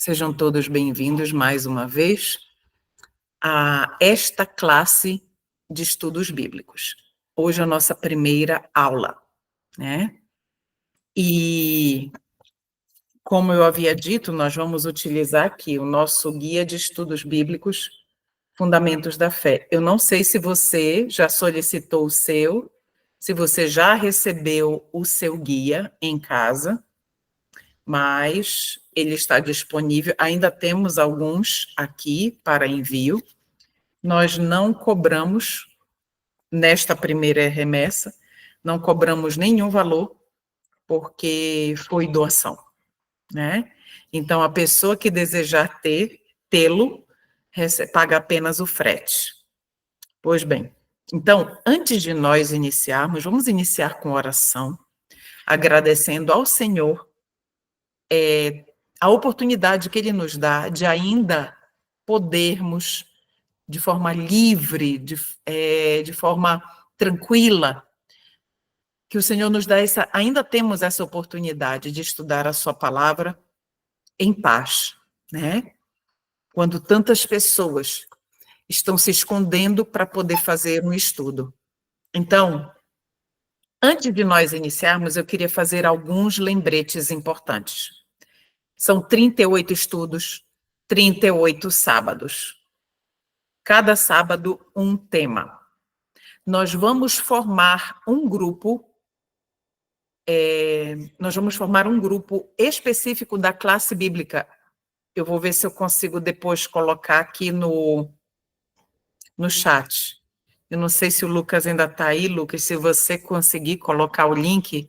Sejam todos bem-vindos mais uma vez a esta classe de estudos bíblicos. Hoje é a nossa primeira aula, né? E, como eu havia dito, nós vamos utilizar aqui o nosso guia de estudos bíblicos, Fundamentos da Fé. Eu não sei se você já solicitou o seu, se você já recebeu o seu guia em casa, mas ele está disponível. Ainda temos alguns aqui para envio. Nós não cobramos, nesta primeira remessa, não cobramos nenhum valor, porque foi doação, né? Então, a pessoa que desejar tê-lo, paga apenas o frete. Pois bem, então, antes de nós iniciarmos, vamos iniciar com oração, agradecendo ao Senhor a oportunidade que Ele nos dá de ainda podermos, de forma livre, de forma tranquila, que o Senhor nos dá ainda temos essa oportunidade de estudar a sua palavra em paz, né? Quando tantas pessoas estão se escondendo para poder fazer um estudo. Então, antes de nós iniciarmos, eu queria fazer alguns lembretes importantes. São 38 estudos, 38 sábados. Cada sábado, um tema. Nós vamos formar um grupo, específico da classe bíblica. Eu vou ver se eu consigo depois colocar aqui no chat. Eu não sei se o Lucas ainda está aí, Lucas, se você conseguir colocar o link.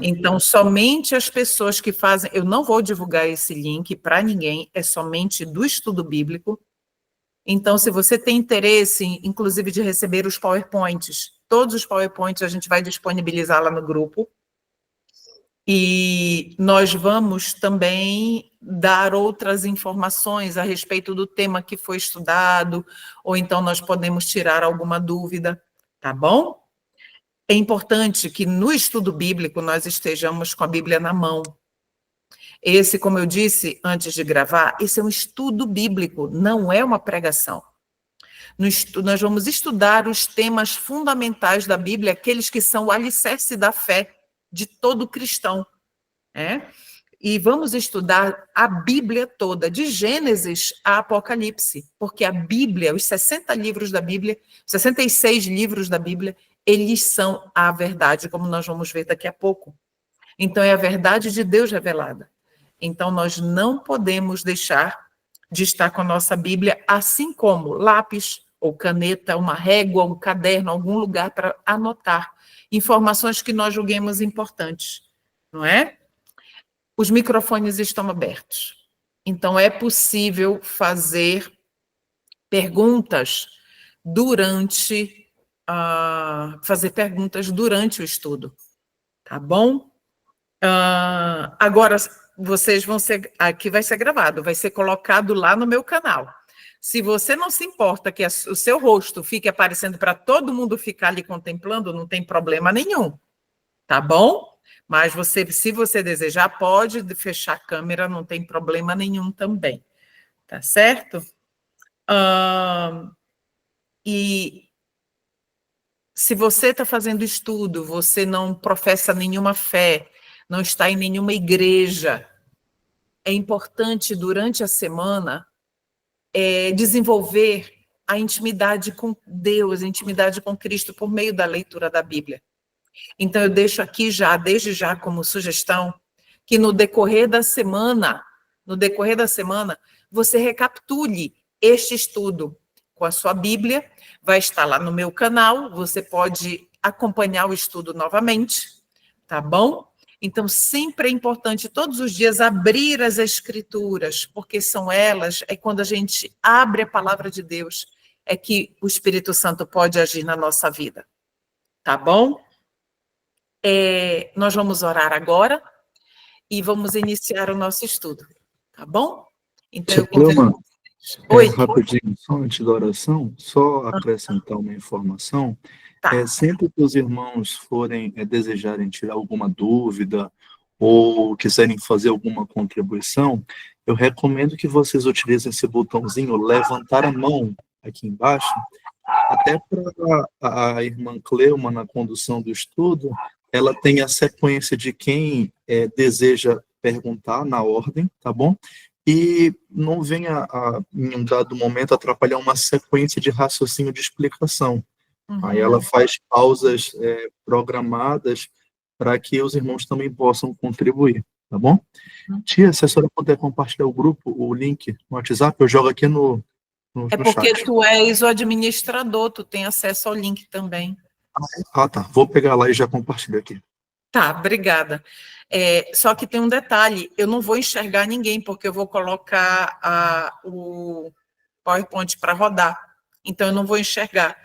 Então, somente as pessoas que fazem... Eu não vou divulgar esse link para ninguém, é somente do estudo bíblico. Então, se você tem interesse, inclusive, de receber os PowerPoints, todos os PowerPoints a gente vai disponibilizar lá no grupo. E nós vamos também dar outras informações a respeito do tema que foi estudado, ou então nós podemos tirar alguma dúvida, tá bom? É importante que no estudo bíblico nós estejamos com a Bíblia na mão. Esse, como eu disse antes de gravar, esse é um estudo bíblico, não é uma pregação. Nós vamos estudar os temas fundamentais da Bíblia, aqueles que são o alicerce da fé de todo cristão, né? E vamos estudar a Bíblia toda, de Gênesis a Apocalipse, porque a Bíblia, os 60 livros da Bíblia, 66 livros da Bíblia, eles são a verdade, como nós vamos ver daqui a pouco. Então, é a verdade de Deus revelada. Então, nós não podemos deixar de estar com a nossa Bíblia, assim como lápis ou caneta, uma régua, um caderno, algum lugar para anotar informações que nós julguemos importantes, não é? Os microfones estão abertos. Então, é possível fazer perguntas durante o estudo, tá bom? Agora, aqui vai ser gravado, vai ser colocado lá no meu canal. Se você não se importa que o seu rosto fique aparecendo para todo mundo ficar ali contemplando, não tem problema nenhum, tá bom? Mas se você desejar, pode fechar a câmera, não tem problema nenhum também, tá certo? E se você está fazendo estudo, você não professa nenhuma fé, não está em nenhuma igreja, é importante, durante a semana, desenvolver a intimidade com Deus, a intimidade com Cristo, por meio da leitura da Bíblia. Então, eu deixo aqui desde já, como sugestão, que no decorrer da semana, você recapitule este estudo com a sua Bíblia, vai estar lá no meu canal, você pode acompanhar o estudo novamente, tá bom? Então, sempre é importante, todos os dias, abrir as Escrituras, porque são elas, quando a gente abre a palavra de Deus, é que o Espírito Santo pode agir na nossa vida, tá bom? Nós vamos orar agora e vamos iniciar o nosso estudo, tá bom? Então, eu convido... rapidinho, só antes da oração, só acrescentar uma informação. Tá. Sempre que os irmãos desejarem tirar alguma dúvida ou quiserem fazer alguma contribuição, eu recomendo que vocês utilizem esse botãozinho, levantar a mão aqui embaixo, até para a irmã Cleuma, na condução do estudo, ela tem a sequência de quem deseja perguntar na ordem, tá bom? E não venha, em um dado momento, atrapalhar uma sequência de raciocínio de explicação. Aí ela faz pausas programadas para que os irmãos também possam contribuir, tá bom? Tia, se a senhora puder compartilhar o grupo, o link no WhatsApp, eu jogo aqui no É porque chat. tu és o administrador, tu tem acesso ao link também. Ah, tá. Vou pegar lá e já compartilho aqui. Tá, obrigada. Só que tem um detalhe, eu não vou enxergar ninguém, porque eu vou colocar o PowerPoint para rodar, então eu não vou enxergar.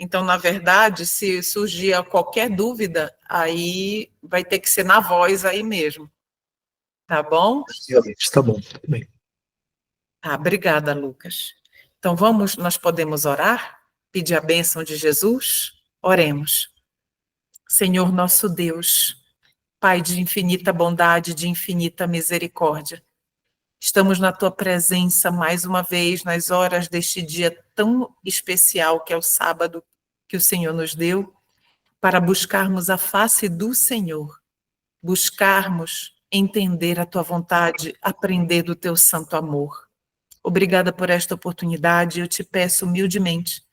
Então, na verdade, se surgir qualquer dúvida, aí vai ter que ser na voz aí mesmo. Tá bom? Realmente, tá bom. Tudo bem. Tá, obrigada, Lucas. Então, nós podemos orar? Pedir a bênção de Jesus? Oremos. Senhor nosso Deus, Pai de infinita bondade, de infinita misericórdia, estamos na Tua presença mais uma vez, nas horas deste dia tão especial que é o sábado que o Senhor nos deu, para buscarmos a face do Senhor, buscarmos entender a Tua vontade, aprender do Teu santo amor. Obrigada por esta oportunidade, eu te peço humildemente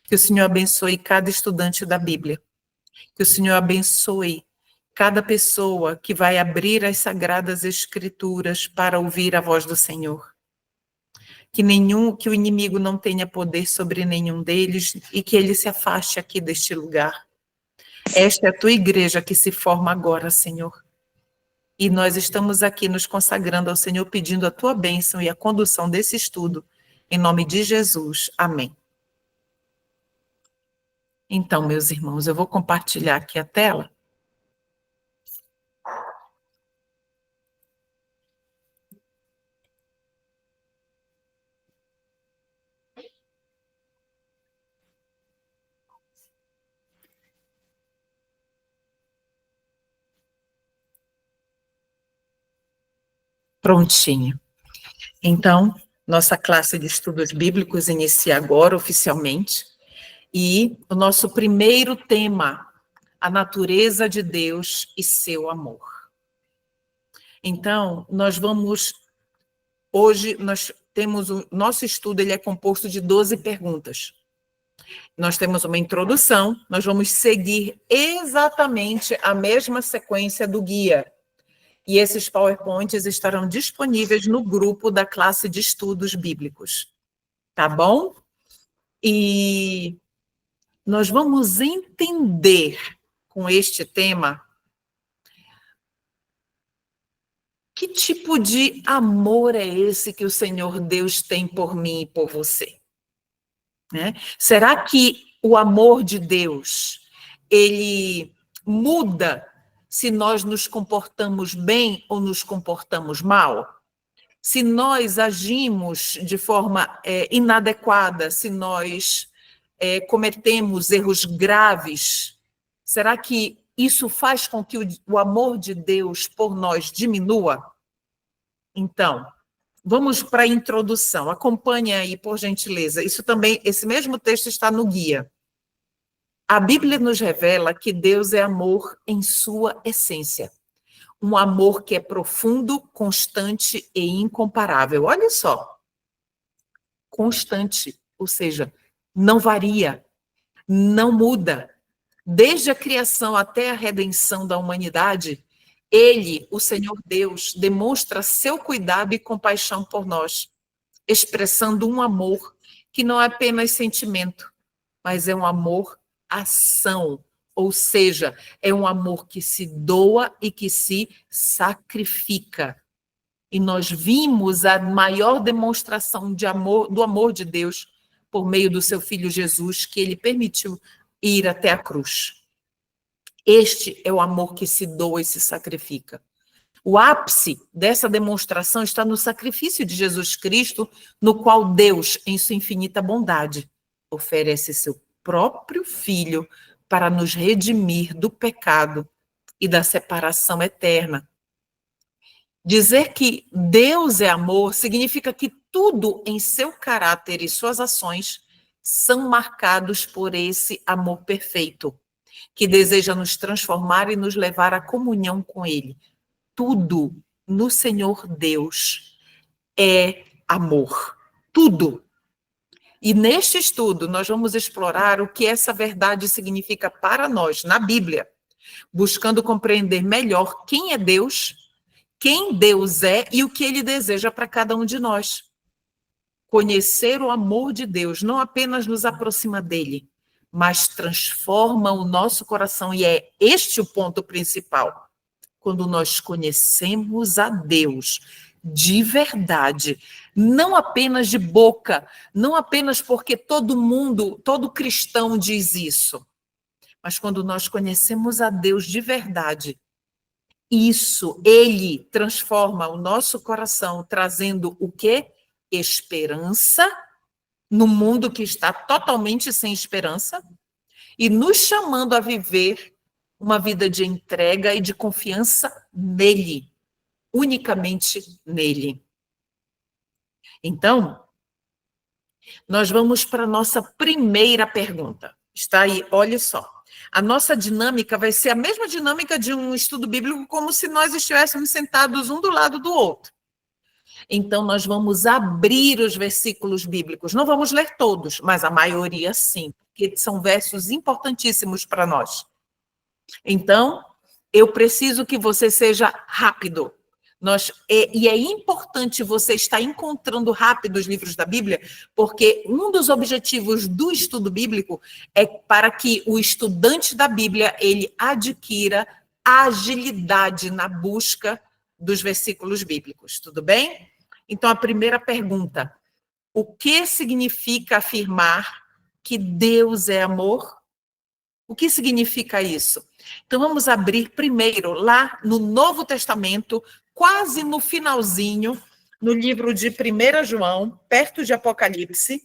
que o Senhor abençoe cada estudante da Bíblia, que o Senhor abençoe cada pessoa que vai abrir as sagradas escrituras para ouvir a voz do Senhor. Que o inimigo não tenha poder sobre nenhum deles e que ele se afaste aqui deste lugar. Esta é a tua igreja que se forma agora, Senhor. E nós estamos aqui nos consagrando ao Senhor, pedindo a tua bênção e a condução desse estudo. Em nome de Jesus. Amém. Então, meus irmãos, eu vou compartilhar aqui a tela. Prontinho. Então, nossa classe de estudos bíblicos inicia agora oficialmente. E o nosso primeiro tema, a natureza de Deus e seu amor. Então, hoje nós temos o nosso estudo, ele é composto de 12 perguntas. Nós temos uma introdução, nós vamos seguir exatamente a mesma sequência do guia. E esses PowerPoints estarão disponíveis no grupo da classe de estudos bíblicos. Tá bom? E nós vamos entender com este tema que tipo de amor é esse que o Senhor Deus tem por mim e por você? Né? Será que o amor de Deus, ele muda se nós nos comportamos bem ou nos comportamos mal? Se nós agimos de forma inadequada, se nós cometemos erros graves, será que isso faz com que o amor de Deus por nós diminua? Então, vamos para a introdução. Acompanhe aí, por gentileza. Esse mesmo texto está no guia. A Bíblia nos revela que Deus é amor em sua essência. Um amor que é profundo, constante e incomparável. Olha só. Constante, ou seja, não varia, não muda. Desde a criação até a redenção da humanidade, ele, o Senhor Deus, demonstra seu cuidado e compaixão por nós, expressando um amor que não é apenas sentimento, mas é um amor ação, ou seja, é um amor que se doa e que se sacrifica. E nós vimos a maior demonstração do amor de Deus por meio do seu Filho Jesus, que ele permitiu ir até a cruz. Este é o amor que se doa e se sacrifica. O ápice dessa demonstração está no sacrifício de Jesus Cristo, no qual Deus, em sua infinita bondade, oferece seu próprio Filho para nos redimir do pecado e da separação eterna. Dizer que Deus é amor significa que tudo em seu caráter e suas ações são marcados por esse amor perfeito, que deseja nos transformar e nos levar à comunhão com Ele. Tudo no Senhor Deus é amor. Tudo. E neste estudo, nós vamos explorar o que essa verdade significa para nós, na Bíblia, buscando compreender melhor quem é Deus, quem Deus é e o que Ele deseja para cada um de nós. Conhecer o amor de Deus não apenas nos aproxima dele, mas transforma o nosso coração, e é este o ponto principal. Quando nós conhecemos a Deus de verdade, não apenas de boca, não apenas porque todo mundo, todo cristão diz isso, mas quando nós conhecemos a Deus de verdade, isso, ele transforma o nosso coração, trazendo o quê? Esperança no mundo que está totalmente sem esperança e nos chamando a viver uma vida de entrega e de confiança nele, unicamente nele. Então, nós vamos para a nossa primeira pergunta. Está aí, olha só. A nossa dinâmica vai ser a mesma dinâmica de um estudo bíblico, como se nós estivéssemos sentados um do lado do outro. Então, nós vamos abrir os versículos bíblicos. Não vamos ler todos, mas a maioria sim, porque são versos importantíssimos para nós. Então, eu preciso que você seja rápido. E é importante você estar encontrando rápido os livros da Bíblia, porque um dos objetivos do estudo bíblico é para que o estudante da Bíblia ele adquira agilidade na busca dos versículos bíblicos. Tudo bem? Então, a primeira pergunta: o que significa afirmar que Deus é amor? O que significa isso? Então, vamos abrir primeiro lá no Novo Testamento, quase no finalzinho, no livro de 1 João, perto de Apocalipse.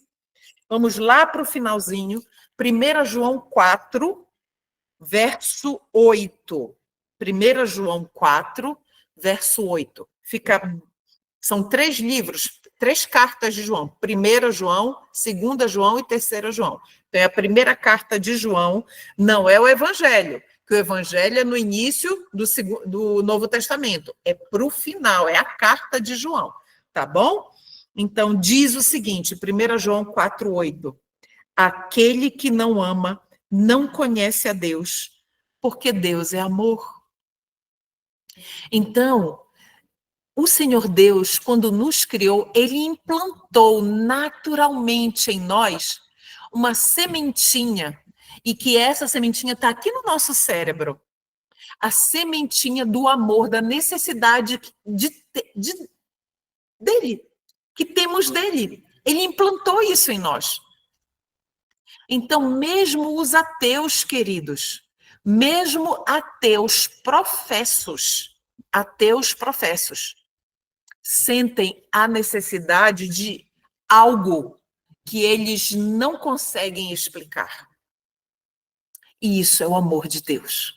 Vamos lá para o finalzinho, 1 João 4, verso 8. 1 João 4, verso 8. São 3 livros, 3 cartas de João. 1 João, 2 João e 3 João. Então, é a primeira carta de João, não é o Evangelho, que o Evangelho é no início do Novo Testamento. É para o final, é a carta de João, tá bom? Então, diz o seguinte, 1 João 4, 8. Aquele que não ama não conhece a Deus, porque Deus é amor. Então, o Senhor Deus, quando nos criou, ele implantou naturalmente em nós uma sementinha, e que essa sementinha está aqui no nosso cérebro. A sementinha do amor, da necessidade dele, que temos dele. Ele implantou isso em nós. Então, mesmo os ateus, queridos, mesmo ateus professos, sentem a necessidade de algo que eles não conseguem explicar. E isso é o amor de Deus.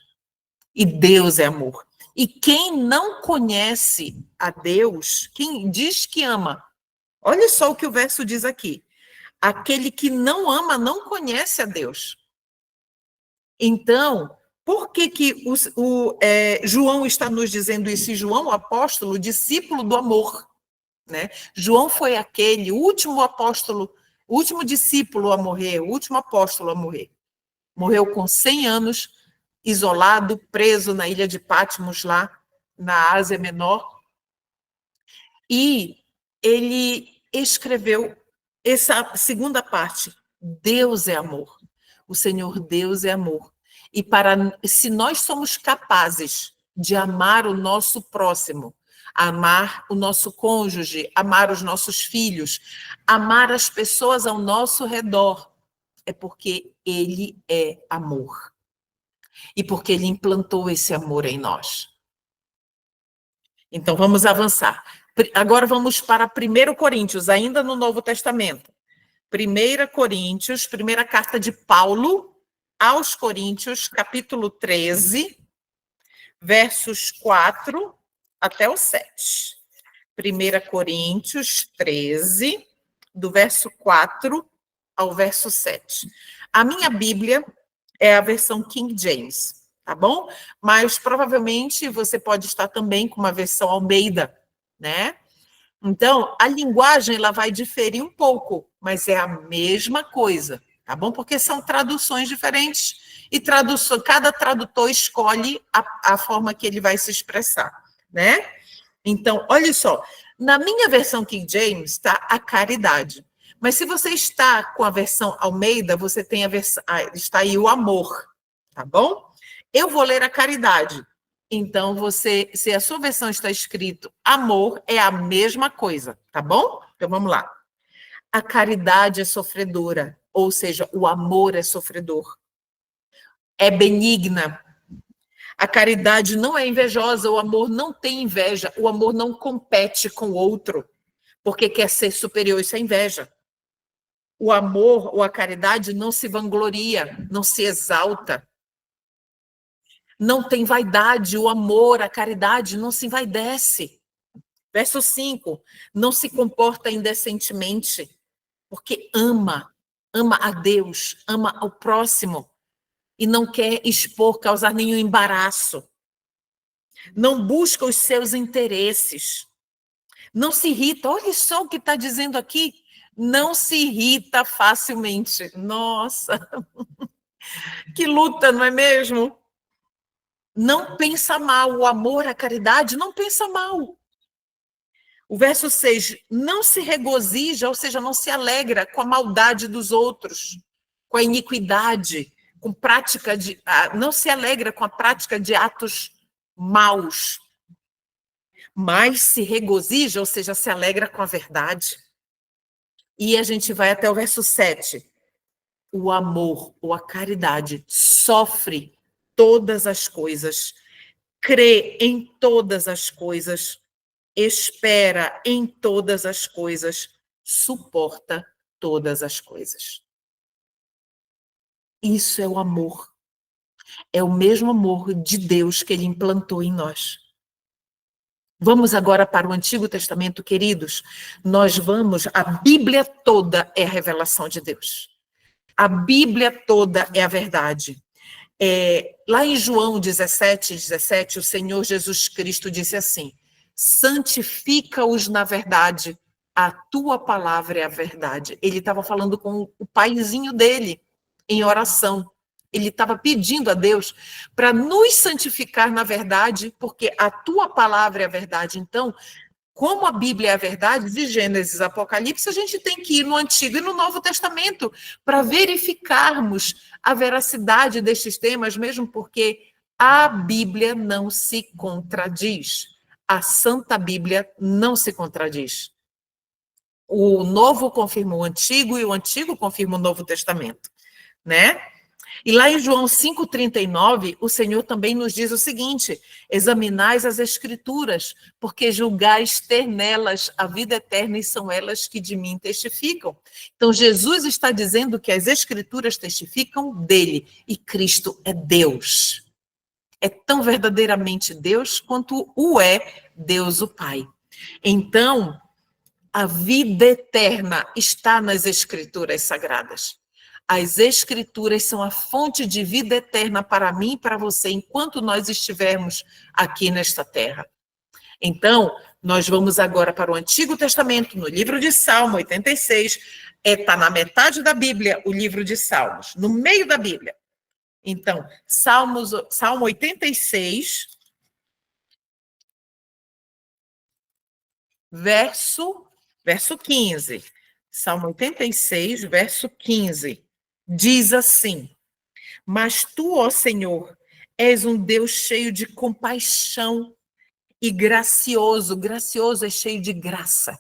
E Deus é amor. E quem não conhece a Deus, quem diz que ama, olha só o que o verso diz aqui. Aquele que não ama não conhece a Deus. Então, por que João está nos dizendo isso? E João, o apóstolo, discípulo do amor, né? João foi aquele último apóstolo, último discípulo a morrer, o último apóstolo a morrer. Morreu com 100 anos, isolado, preso na ilha de Patmos, lá na Ásia Menor. E ele escreveu essa segunda parte. Deus é amor. O Senhor Deus é amor. E se nós somos capazes de amar o nosso próximo, amar o nosso cônjuge, amar os nossos filhos, amar as pessoas ao nosso redor, é porque ele é amor. E porque ele implantou esse amor em nós. Então, vamos avançar. Agora vamos para 1 Coríntios, ainda no Novo Testamento. 1 Coríntios, primeira carta de Paulo aos Coríntios, capítulo 13, versos 4 até o 7. 1 Coríntios 13, do verso 4 ao verso 7. A minha Bíblia é a versão King James, tá bom? Mas provavelmente você pode estar também com uma versão Almeida, né? Então, a linguagem ela vai diferir um pouco, mas é a mesma coisa, tá bom? Porque são traduções diferentes e cada tradutor escolhe a forma que ele vai se expressar, né? Então, olha só, na minha versão King James está a caridade. Mas se você está com a versão Almeida, você tem a versão, está aí o amor, tá bom? Eu vou ler a caridade. Então, se a sua versão está escrito amor, é a mesma coisa, tá bom? Então, vamos lá. A caridade é sofredora, ou seja, o amor é sofredor. É benigna. A caridade não é invejosa, o amor não tem inveja, o amor não compete com o outro, porque quer ser superior, isso é inveja. O amor ou a caridade não se vangloria, não se exalta. Não tem vaidade, o amor, a caridade não se envaidece. Verso 5, não se comporta indecentemente, porque ama a Deus, ama ao próximo e não quer expor, causar nenhum embaraço. Não busca os seus interesses. Não se irrita, olha só o que está dizendo aqui, não se irrita facilmente. Nossa, que luta, não é mesmo? Não pensa mal, o amor, a caridade não pensa mal. O verso 6, não se regozija, ou seja, não se alegra com a maldade dos outros, com a iniquidade, com prática de... não se alegra com a prática de atos maus, mas se regozija, ou seja, se alegra com a verdade. E a gente vai até o verso 7. O amor ou a caridade sofre todas as coisas, crê em todas as coisas, espera em todas as coisas, suporta todas as coisas. Isso é o amor. É o mesmo amor de Deus que ele implantou em nós. Vamos agora para o Antigo Testamento, queridos. A Bíblia toda é a revelação de Deus. A Bíblia toda é a verdade. Lá em João 17, o Senhor Jesus Cristo disse assim: santifica-os na verdade, a tua palavra é a verdade. Ele estava falando com o paizinho dele em oração. Ele estava pedindo a Deus para nos santificar na verdade, porque a tua palavra é a verdade. Então, como a Bíblia é a verdade, de Gênesis a Apocalipse, a gente tem que ir no Antigo e no Novo Testamento para verificarmos a veracidade destes temas, mesmo porque a Bíblia não se contradiz. A Santa Bíblia não se contradiz. O Novo confirma o Antigo e o Antigo confirma o Novo Testamento, né? E lá em João 5,39, o Senhor também nos diz o seguinte: examinais as Escrituras, porque julgais ter nelas a vida eterna e são elas que de mim testificam. Então, Jesus está dizendo que as Escrituras testificam dele, e Cristo é Deus. É tão verdadeiramente Deus quanto o é Deus o Pai. Então, a vida eterna está nas Escrituras sagradas. As Escrituras são a fonte de vida eterna para mim e para você, enquanto nós estivermos aqui nesta terra. Então, nós vamos agora para o Antigo Testamento, no livro de Salmo 86. Está na metade da Bíblia, o livro de Salmos, no meio da Bíblia. Então, Salmo 86, verso 15. Salmo 86, verso 15. Diz assim: mas tu, ó Senhor, és um Deus cheio de compaixão e gracioso. Gracioso é cheio de graça.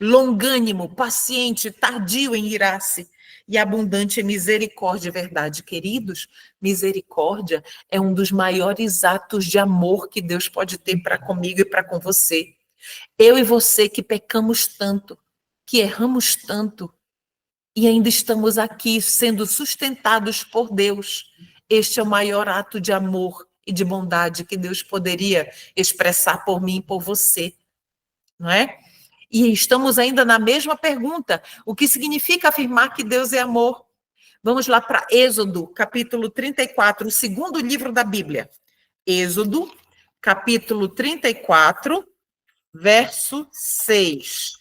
Longânimo, paciente, tardio em irar-se e abundante em misericórdia e verdade. Queridos, misericórdia é um dos maiores atos de amor que Deus pode ter para comigo e para com você. Eu e você que pecamos tanto, que erramos tanto, e ainda estamos aqui sendo sustentados por Deus. Este é o maior ato de amor e de bondade que Deus poderia expressar por mim e por você, não é? E estamos ainda na mesma pergunta. O que significa afirmar que Deus é amor? Vamos lá para Êxodo, capítulo 34, o segundo livro da Bíblia. Êxodo, capítulo 34, verso 6.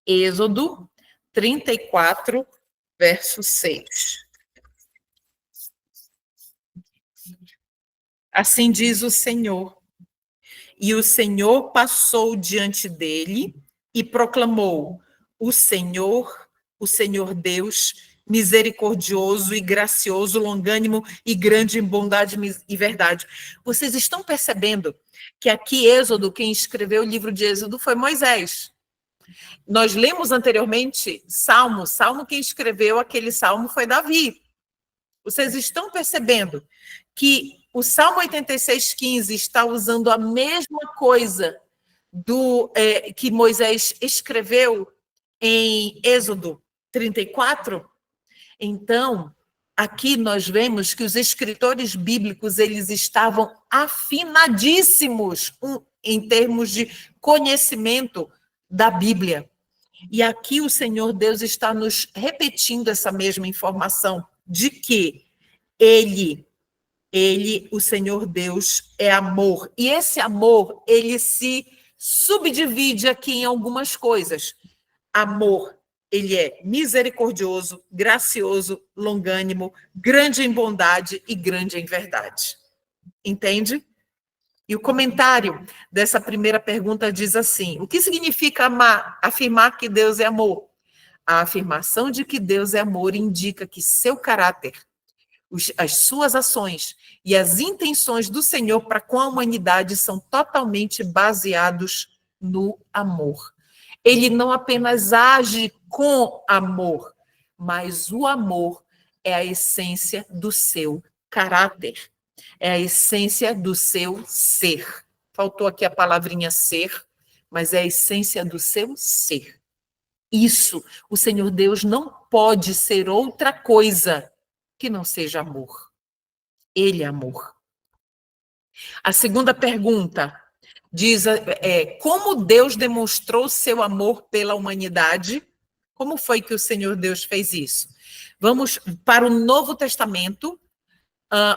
Êxodo 34, verso 6. Assim diz o Senhor. E o Senhor passou diante dele e proclamou: o Senhor Deus, misericordioso e gracioso, longânimo e grande em bondade e verdade. Vocês estão percebendo que aqui Êxodo, quem escreveu o livro de Êxodo foi Moisés. Nós lemos anteriormente Salmo quem escreveu aquele Salmo foi Davi. Vocês estão percebendo que o Salmo 86:15 está usando a mesma coisa que Moisés escreveu em Êxodo 34? Então, aqui nós vemos que os escritores bíblicos eles estavam afinadíssimos em termos de conhecimento da Bíblia. E aqui o Senhor Deus está nos repetindo essa mesma informação de que Ele, o Senhor Deus, é amor. E esse amor, ele se subdivide aqui em algumas coisas. Amor, ele é misericordioso, gracioso, longânimo, grande em bondade e grande em verdade. Entende? E o comentário dessa primeira pergunta diz assim: o que significa afirmar que Deus é amor? A afirmação de que Deus é amor indica que seu caráter, as suas ações e as intenções do Senhor para com a humanidade são totalmente baseados no amor. Ele não apenas age com amor, mas o amor é a essência do seu caráter. É a essência do seu ser. Faltou aqui a palavrinha ser, mas é a essência do seu ser. Isso, o Senhor Deus não pode ser outra coisa que não seja amor. Ele é amor. A segunda pergunta diz, como Deus demonstrou seu amor pela humanidade? Como foi que o Senhor Deus fez isso? Vamos para o Novo Testamento,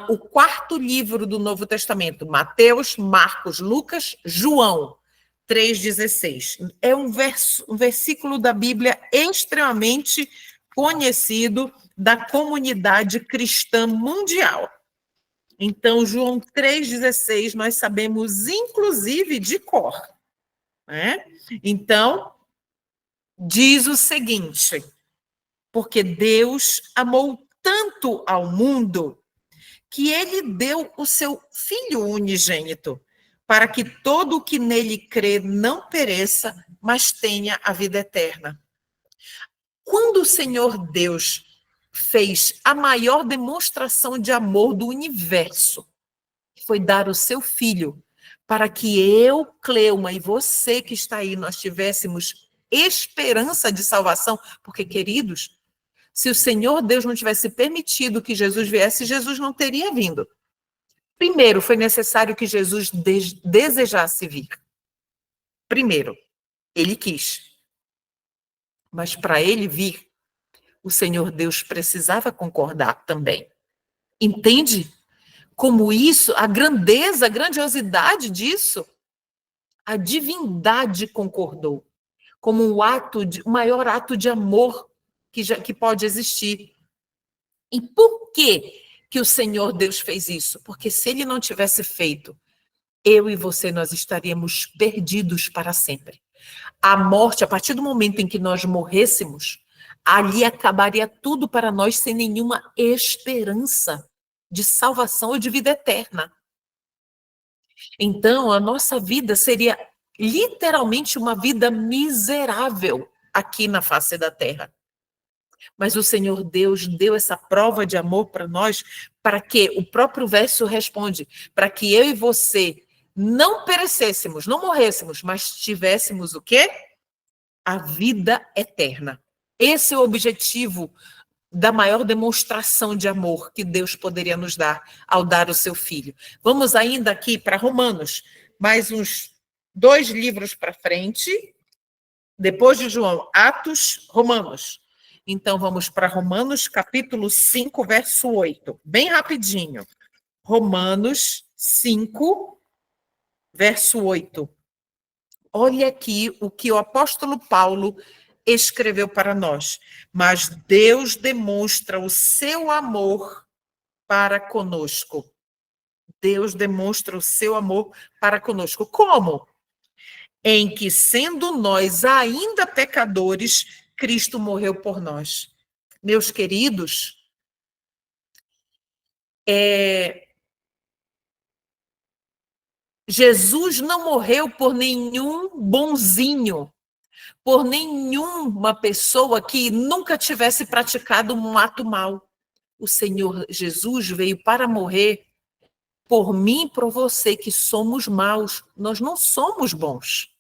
o quarto livro do Novo Testamento, Mateus, Marcos, Lucas, João, 3,16. É um versículo da Bíblia extremamente conhecido da comunidade cristã mundial. Então, João 3,16, nós sabemos, inclusive, de cor. Né? Então, diz o seguinte: porque Deus amou tanto ao mundo que ele deu o seu Filho unigênito, para que todo o que nele crê não pereça, mas tenha a vida eterna. Quando o Senhor Deus fez a maior demonstração de amor do universo, foi dar o seu Filho, para que eu, Cleuma, e você que está aí, nós tivéssemos esperança de salvação, porque, queridos, se o Senhor Deus não tivesse permitido que Jesus viesse, Jesus não teria vindo. Primeiro, foi necessário que Jesus desejasse vir. Primeiro, ele quis. Mas para ele vir, o Senhor Deus precisava concordar também. Entende? Como isso, a grandeza, a grandiosidade disso, a divindade concordou como o maior ato de amor que pode existir. E por que o Senhor Deus fez isso? Porque se ele não tivesse feito, eu e você, nós estaríamos perdidos para sempre. A morte, a partir do momento em que nós morrêssemos, ali acabaria tudo para nós sem nenhuma esperança de salvação ou de vida eterna. Então, a nossa vida seria literalmente uma vida miserável aqui na face da terra. Mas o Senhor Deus deu essa prova de amor para nós, para que, o próprio verso responde, para que eu e você não perecêssemos, não morrêssemos, mas tivéssemos o quê? A vida eterna. Esse é o objetivo da maior demonstração de amor que Deus poderia nos dar ao dar o seu Filho. Vamos ainda aqui para Romanos, mais uns 2 livros para frente, depois de João, Atos, Romanos. Então, vamos para Romanos, capítulo 5, verso 8. Bem rapidinho. Romanos 5, verso 8. Olha aqui o que o apóstolo Paulo escreveu para nós. Mas Deus demonstra o seu amor para conosco. Deus demonstra o seu amor para conosco. Como? Em que, sendo nós ainda pecadores, Cristo morreu por nós. Meus queridos, Jesus não morreu por nenhum bonzinho, por nenhuma pessoa que nunca tivesse praticado um ato mau. O Senhor Jesus veio para morrer por mim e por você, que somos maus. Nós não somos bons.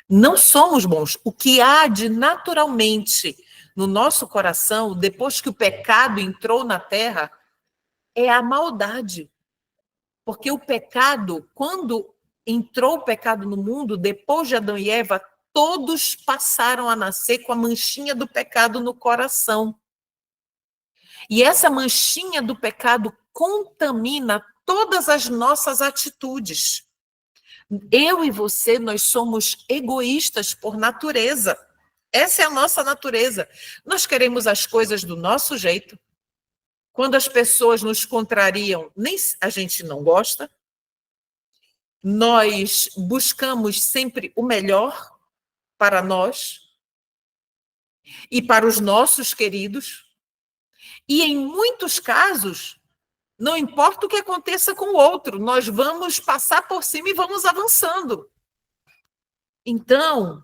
Não somos bons. O que há de naturalmente no nosso coração, depois que o pecado entrou na terra, é a maldade. Porque o pecado, quando entrou o pecado no mundo, depois de Adão e Eva, todos passaram a nascer com a manchinha do pecado no coração. E essa manchinha do pecado contamina todas as nossas atitudes. Eu e você, nós somos egoístas por natureza. Essa é a nossa natureza. Nós queremos as coisas do nosso jeito. Quando as pessoas nos contrariam, nem a gente não gosta. Nós buscamos sempre o melhor para nós e para os nossos queridos. E em muitos casos, não importa o que aconteça com o outro, nós vamos passar por cima e vamos avançando. Então,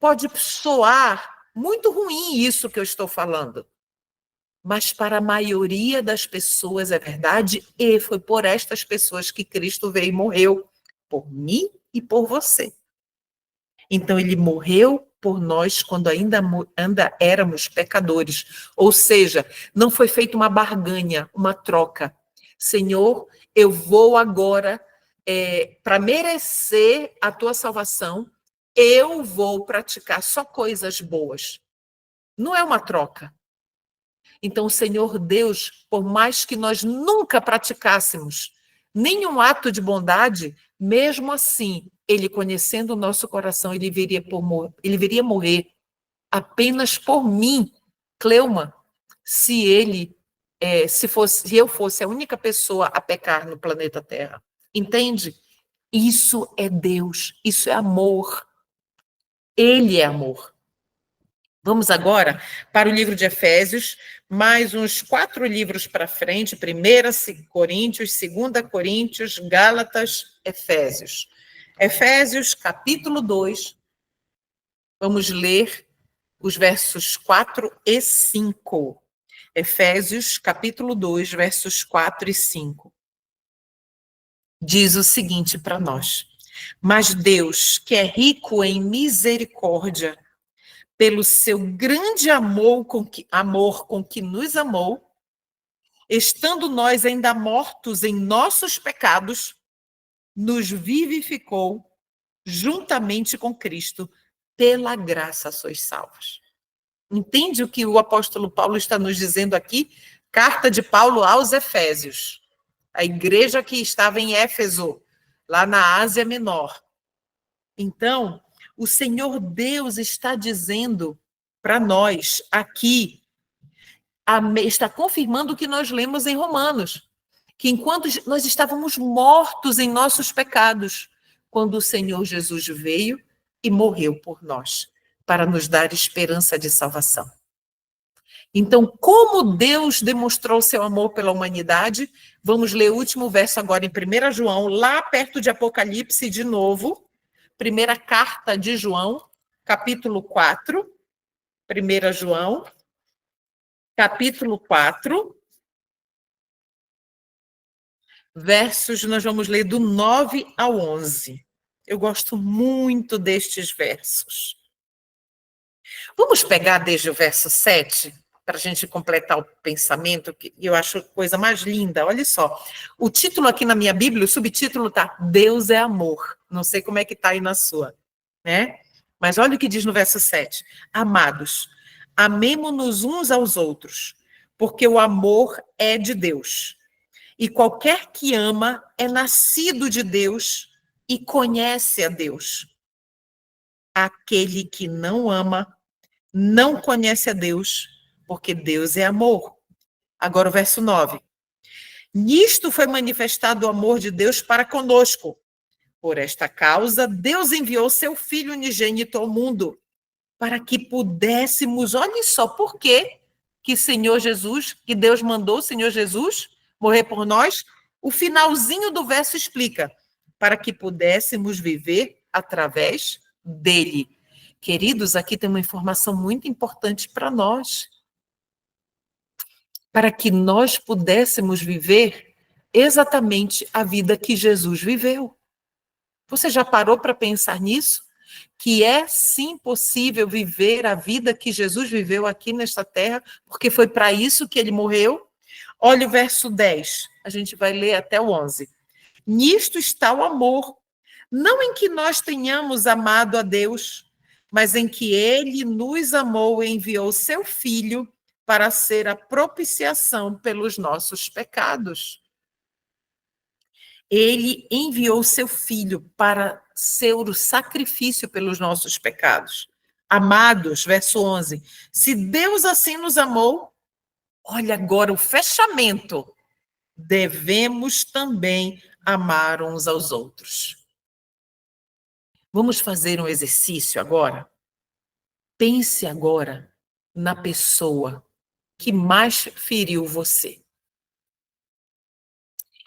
pode soar muito ruim isso que eu estou falando, mas para a maioria das pessoas é verdade, e foi por estas pessoas que Cristo veio e morreu, por mim e por você. Então, ele morreu por nós quando ainda éramos pecadores. Ou seja, não foi feita uma barganha, uma troca. Senhor, eu vou agora, para merecer a tua salvação, eu vou praticar só coisas boas. Não é uma troca. Então, o Senhor Deus, por mais que nós nunca praticássemos nenhum ato de bondade, mesmo assim, ele conhecendo o nosso coração, ele viria morrer apenas por mim, Cleuma, se eu fosse a única pessoa a pecar no planeta Terra. Entende? Isso é Deus, isso é amor. Ele é amor. Vamos agora para o livro de Efésios, mais uns 4 livros para frente, 1 Coríntios, 2 Coríntios, Gálatas, Efésios. Efésios, capítulo 2, vamos ler os versos 4 e 5. Efésios, capítulo 2, versos 4 e 5. Diz o seguinte para nós: mas Deus, que é rico em misericórdia, pelo seu grande amor com que nos amou, estando nós ainda mortos em nossos pecados, nos vivificou juntamente com Cristo, pela graça sois salvos. Entende o que o apóstolo Paulo está nos dizendo aqui? Carta de Paulo aos Efésios, a igreja que estava em Éfeso, lá na Ásia Menor. Então, o Senhor Deus está dizendo para nós aqui, está confirmando o que nós lemos em Romanos, que enquanto nós estávamos mortos em nossos pecados, quando o Senhor Jesus veio e morreu por nós, para nos dar esperança de salvação. Então, como Deus demonstrou seu amor pela humanidade, vamos ler o último verso agora em 1 João, lá perto de Apocalipse de novo, primeira carta de João, capítulo 4, 1 João, capítulo 4, versos, nós vamos ler do 9 ao 11. Eu gosto muito destes versos. Vamos pegar desde o verso 7? para a gente completar o pensamento, que eu acho a coisa mais linda. Olha só, o título aqui na minha Bíblia, o subtítulo está Deus é amor. Não sei como é que está aí na sua, né? Mas olha o que diz no verso 7. Amados, amemo-nos uns aos outros, porque o amor é de Deus. E qualquer que ama é nascido de Deus e conhece a Deus. Aquele que não ama não conhece a Deus, porque Deus é amor. Agora o verso 9. Nisto foi manifestado o amor de Deus para conosco. Por esta causa, Deus enviou seu Filho unigênito ao mundo, para que pudéssemos, olha só, por quê que Senhor Jesus, que Deus mandou o Senhor Jesus morrer por nós? O finalzinho do verso explica, para que pudéssemos viver através dele. Queridos, aqui tem uma informação muito importante para nós. Para que nós pudéssemos viver exatamente a vida que Jesus viveu. Você já parou para pensar nisso? Que é sim possível viver a vida que Jesus viveu aqui nesta terra, porque foi para isso que ele morreu. Olha o verso 10, a gente vai ler até o 11. Nisto está o amor, não em que nós tenhamos amado a Deus, mas em que ele nos amou e enviou seu Filho para ser a propiciação pelos nossos pecados. Ele enviou seu Filho para ser o sacrifício pelos nossos pecados. Amados, verso 11, se Deus assim nos amou, olha agora o fechamento, devemos também amar uns aos outros. Vamos fazer um exercício agora? Pense agora na pessoa que mais feriu você.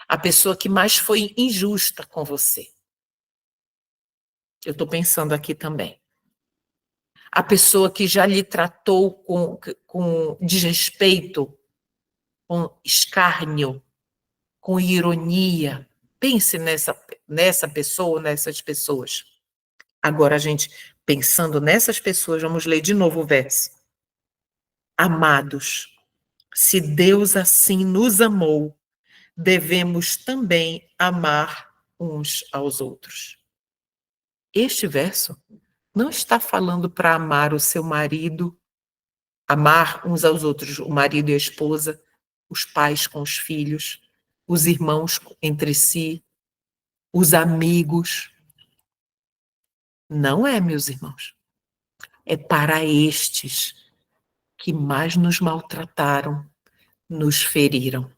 A pessoa que mais foi injusta com você. Eu estou pensando aqui também. A pessoa que já lhe tratou com desrespeito, com escárnio, com ironia. Pense nessa pessoa, nessas pessoas. Agora, a gente, pensando nessas pessoas, vamos ler de novo o verso. Amados, se Deus assim nos amou, devemos também amar uns aos outros. Este verso não está falando para amar o seu marido, amar uns aos outros, o marido e a esposa, os pais com os filhos, os irmãos entre si, os amigos. Não é, meus irmãos. É para estes que mais nos maltrataram, nos feriram.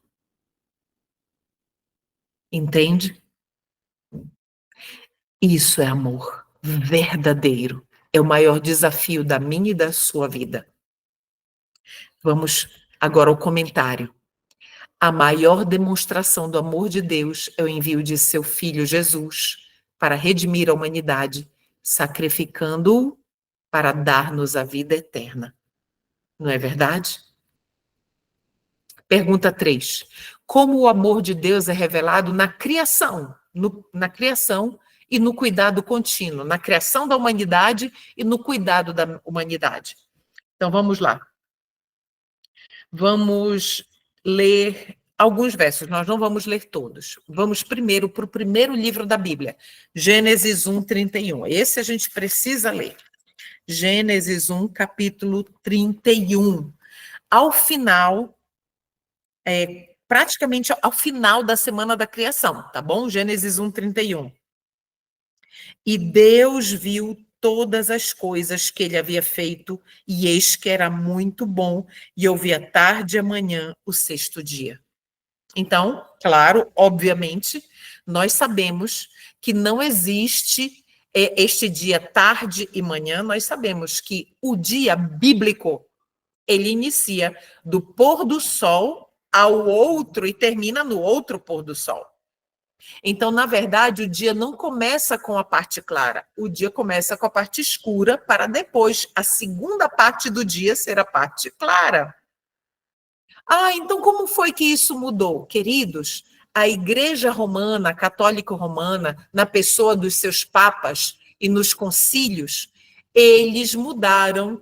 Entende? Isso é amor verdadeiro. É o maior desafio da minha e da sua vida. Vamos agora ao comentário. A maior demonstração do amor de Deus é o envio de seu Filho Jesus para redimir a humanidade, sacrificando-o para dar-nos a vida eterna. Não é verdade? Pergunta 3. Como o amor de Deus é revelado na criação? Na criação e no cuidado contínuo, na criação da humanidade e no cuidado da humanidade. Então, vamos lá. Vamos ler alguns versos, nós não vamos ler todos. Vamos primeiro para o primeiro livro da Bíblia, Gênesis 1, 31. Esse a gente precisa ler. Gênesis 1, capítulo 31. Ao final, praticamente ao final da semana da criação, tá bom? Gênesis 1, 31. E Deus viu todas as coisas que ele havia feito, e eis que era muito bom, e houve a tarde e a manhã, o sexto dia. Então, claro, obviamente, nós sabemos que não existe este dia tarde e manhã, nós sabemos que o dia bíblico, ele inicia do pôr do sol ao outro e termina no outro pôr do sol. Então, na verdade, o dia não começa com a parte clara, o dia começa com a parte escura, para depois, a segunda parte do dia ser a parte clara. Ah, então como foi que isso mudou? Queridos, a Igreja Romana, a Católica Romana, na pessoa dos seus papas e nos concílios, eles mudaram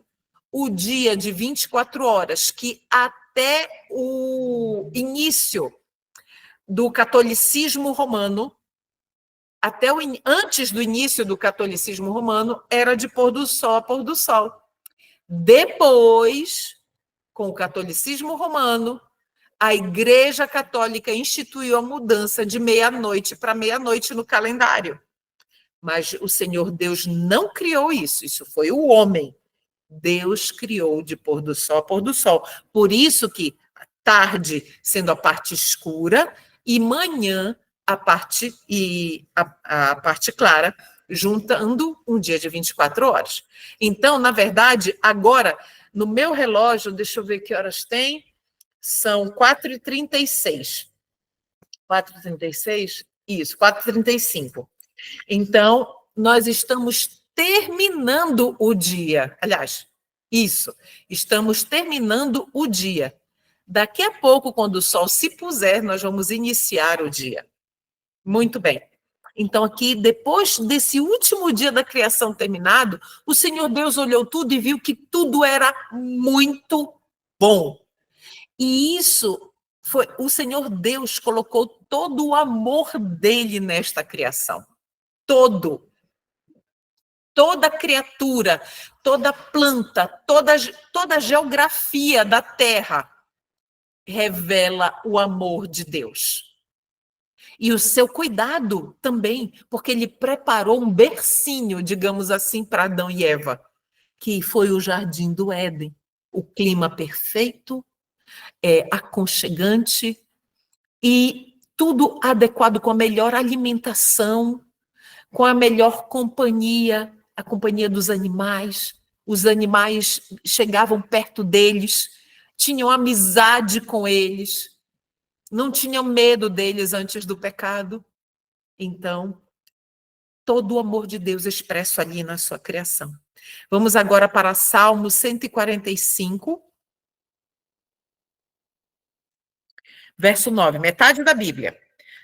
o dia de 24 horas, que até o início do catolicismo romano, antes do início do catolicismo romano, era de pôr do sol a pôr do sol. Depois, com o catolicismo romano, a Igreja Católica instituiu a mudança de meia-noite para meia-noite no calendário. Mas o Senhor Deus não criou isso, isso foi o homem. Deus criou de pôr do sol a pôr do sol. Por isso que tarde sendo a parte escura e manhã a parte clara, juntando um dia de 24 horas. Então, na verdade, agora, no meu relógio, deixa eu ver que horas tem, são 4h36. 4h36? Isso, 4h35. Então, nós estamos terminando o dia. Aliás, isso, estamos terminando o dia. Daqui a pouco, quando o sol se puser, nós vamos iniciar o dia. Muito bem. Então, aqui, depois desse último dia da criação terminado, o Senhor Deus olhou tudo e viu que tudo era muito bom. E isso foi, o Senhor Deus colocou todo o amor dele nesta criação. Toda criatura, toda planta, toda a geografia da terra revela o amor de Deus. E o seu cuidado também, porque ele preparou um bercinho, digamos assim, para Adão e Eva, que foi o jardim do Éden. O clima perfeito, aconchegante e tudo adequado com a melhor alimentação, com a melhor companhia, a companhia dos animais. Os animais chegavam perto deles, tinham amizade com eles, não tinham medo deles antes do pecado. Então, todo o amor de Deus expresso ali na sua criação. Vamos agora para Salmo 145, verso 9, metade da Bíblia.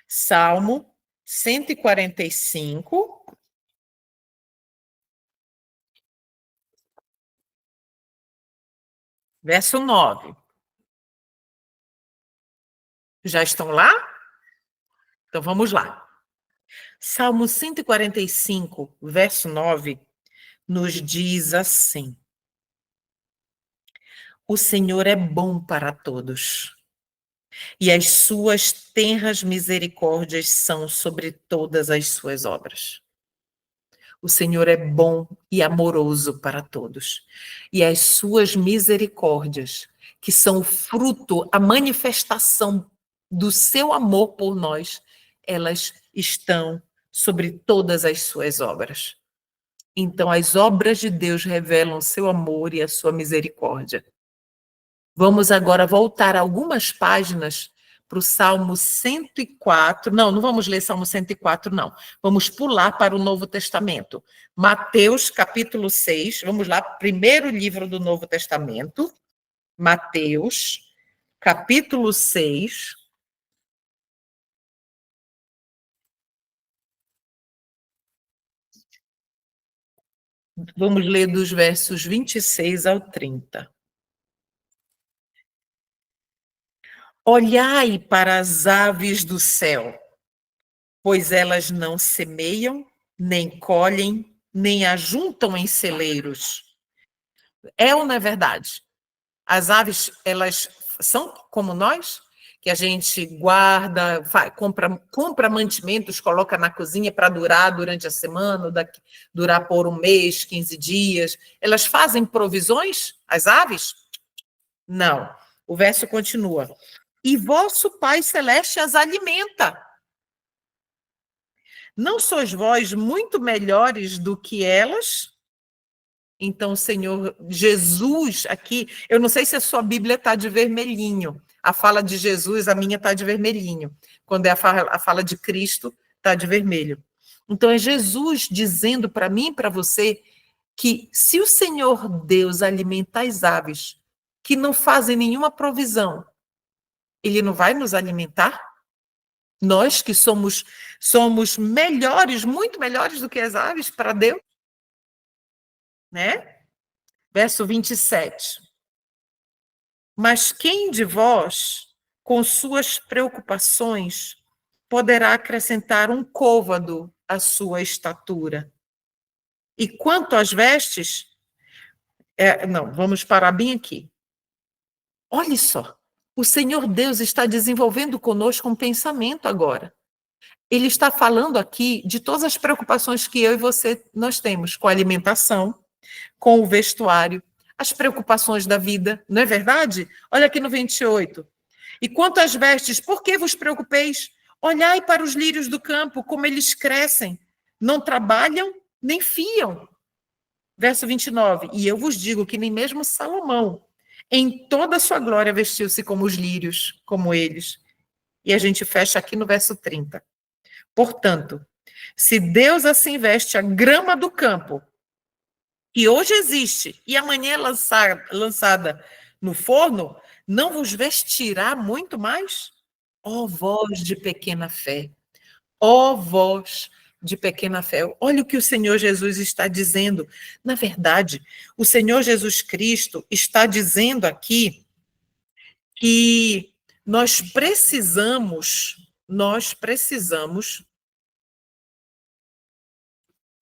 Salmo 145, verso 9. Já estão lá? Então vamos lá. Salmo 145, verso 9, nos diz assim: o Senhor é bom para todos, e as suas tenras misericórdias são sobre todas as suas obras. O Senhor é bom e amoroso para todos, e as suas misericórdias, que são o fruto, a manifestação do seu amor por nós, elas estão sobre todas as suas obras. Então, as obras de Deus revelam o seu amor e a sua misericórdia. Vamos agora voltar algumas páginas para o Salmo 104. Não vamos ler Salmo 104, não. Vamos pular para o Novo Testamento. Mateus, capítulo 6. Vamos lá, primeiro livro do Novo Testamento. Mateus, capítulo 6. Vamos ler dos versos 26 ao 30. Olhai para as aves do céu, pois elas não semeiam, nem colhem, nem ajuntam em celeiros. É ou não é verdade? As aves, elas são como nós, que a gente guarda, compra mantimentos, coloca na cozinha para durar durante a semana, durar por um mês, 15 dias. Elas fazem provisões, as aves? Não. O verso continua. E vosso Pai Celeste as alimenta. Não sois vós muito melhores do que elas? Então, o Senhor Jesus aqui, eu não sei se a sua Bíblia está de vermelhinho. A fala de Jesus, a minha está de vermelhinho. Quando é a fala de Cristo, está de vermelho. Então, é Jesus dizendo para mim e para você que se o Senhor Deus alimenta as aves, que não fazem nenhuma provisão, Ele não vai nos alimentar? Nós que somos melhores, muito melhores do que as aves para Deus, né? Verso 27. Mas quem de vós, com suas preocupações, poderá acrescentar um côvado à sua estatura? E quanto às vestes, não, vamos parar bem aqui. Olha só, o Senhor Deus está desenvolvendo conosco um pensamento agora. Ele está falando aqui de todas as preocupações que eu e você nós temos com a alimentação, com o vestuário, as preocupações da vida, não é verdade? Olha aqui no 28. E quanto às vestes, por que vos preocupeis? Olhai para os lírios do campo, como eles crescem, não trabalham nem fiam. Verso 29. E eu vos digo que nem mesmo Salomão, em toda a sua glória, vestiu-se como os lírios, como eles. E a gente fecha aqui no verso 30. Portanto, se Deus assim veste a grama do campo, que hoje existe e amanhã é lançada no forno, não vos vestirá muito mais? Ó vós de pequena fé, ó vós de pequena fé. Olha o que o Senhor Jesus está dizendo. Na verdade, o Senhor Jesus Cristo está dizendo aqui que nós precisamos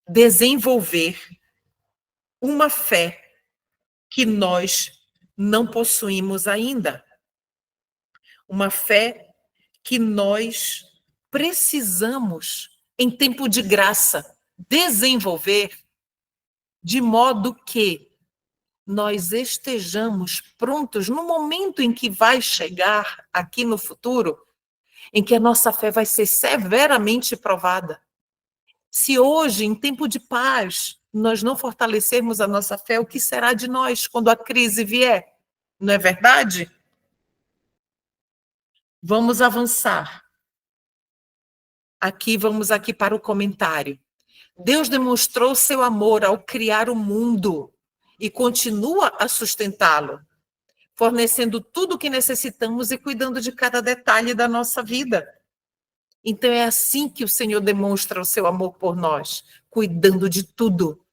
desenvolver uma fé que nós não possuímos ainda. Uma fé que nós precisamos, em tempo de graça, desenvolver de modo que nós estejamos prontos no momento em que vai chegar aqui no futuro, em que a nossa fé vai ser severamente provada. Se hoje, em tempo de paz, nós não fortalecermos a nossa fé, o que será de nós quando a crise vier? Não é verdade? Vamos avançar. Vamos aqui para o comentário. Deus demonstrou seu amor ao criar o mundo e continua a sustentá-lo, fornecendo tudo o que necessitamos e cuidando de cada detalhe da nossa vida. Então é assim que o Senhor demonstra o seu amor por nós, cuidando de tudo.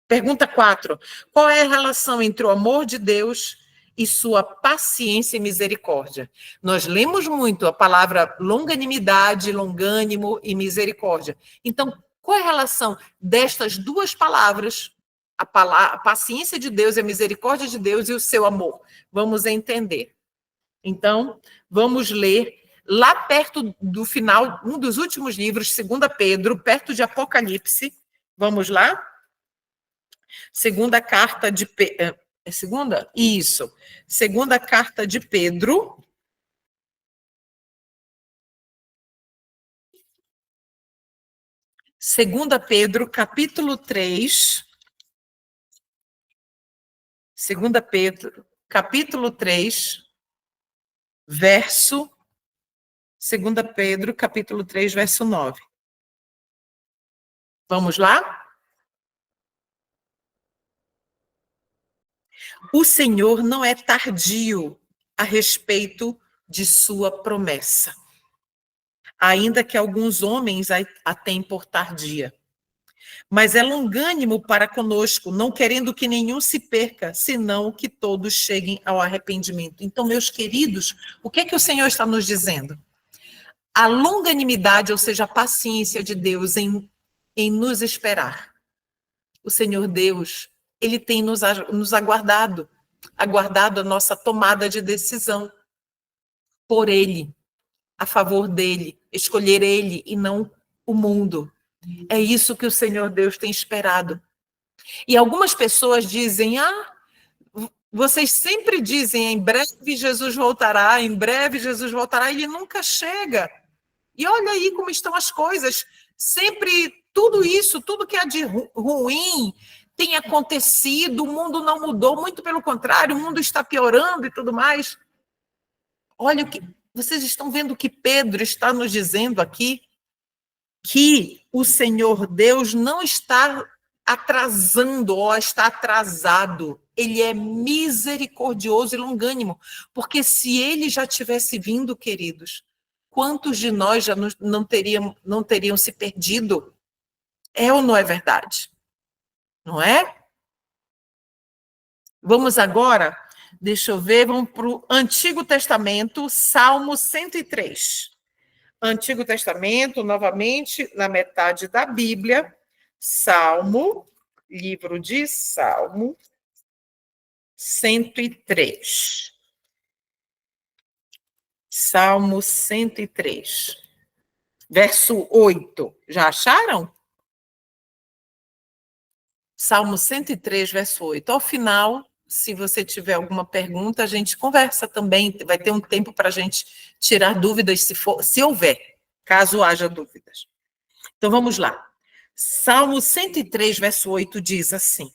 Pergunta 4. Qual é a relação entre o amor de Deus e sua paciência e misericórdia? Nós lemos muito a palavra longanimidade, longânimo e misericórdia. Então, qual é a relação destas duas palavras, a paciência de Deus e a misericórdia de Deus e o seu amor? Vamos entender. Então, vamos ler lá perto do final, um dos últimos livros, 2 Pedro, perto de Apocalipse. Vamos lá? Segunda carta de Pedro. É segunda? Isso. Segunda carta de Pedro. Segunda Pedro, capítulo 3. Segunda Pedro, capítulo 3, verso... Segunda Pedro, capítulo 3, verso 9. Vamos lá? O Senhor não é tardio a respeito de sua promessa, ainda que alguns homens a tenham por tardia. Mas é longânimo para conosco, não querendo que nenhum se perca, senão que todos cheguem ao arrependimento. Então, meus queridos, o que é que o Senhor está nos dizendo? A longanimidade, ou seja, a paciência de Deus em nos esperar. O Senhor Deus, Ele tem nos aguardado a nossa tomada de decisão por Ele, a favor dEle, escolher Ele e não o mundo. É isso que o Senhor Deus tem esperado. E algumas pessoas dizem, vocês sempre dizem, em breve Jesus voltará, em breve Jesus voltará, ele nunca chega. E olha aí como estão as coisas. Sempre tudo isso, tudo que há de ruim tem acontecido, o mundo não mudou, muito pelo contrário, o mundo está piorando e tudo mais. Olha o que vocês estão vendo que Pedro está nos dizendo aqui, que o Senhor Deus não está atrasando ou está atrasado. Ele é misericordioso e longânimo, porque se ele já tivesse vindo, queridos, quantos de nós já não teriam se perdido? É ou não é verdade? Não é? Vamos agora, deixa eu ver, vamos para o Antigo Testamento, Salmo 103. Antigo Testamento, novamente, na metade da Bíblia, Salmo, livro de Salmo 103. Salmo 103, verso 8. Já acharam? Salmo 103, verso 8. Ao final, se você tiver alguma pergunta, a gente conversa também. Vai ter um tempo para a gente tirar dúvidas, se houver, caso haja dúvidas. Então, vamos lá. Salmo 103, verso 8 diz assim: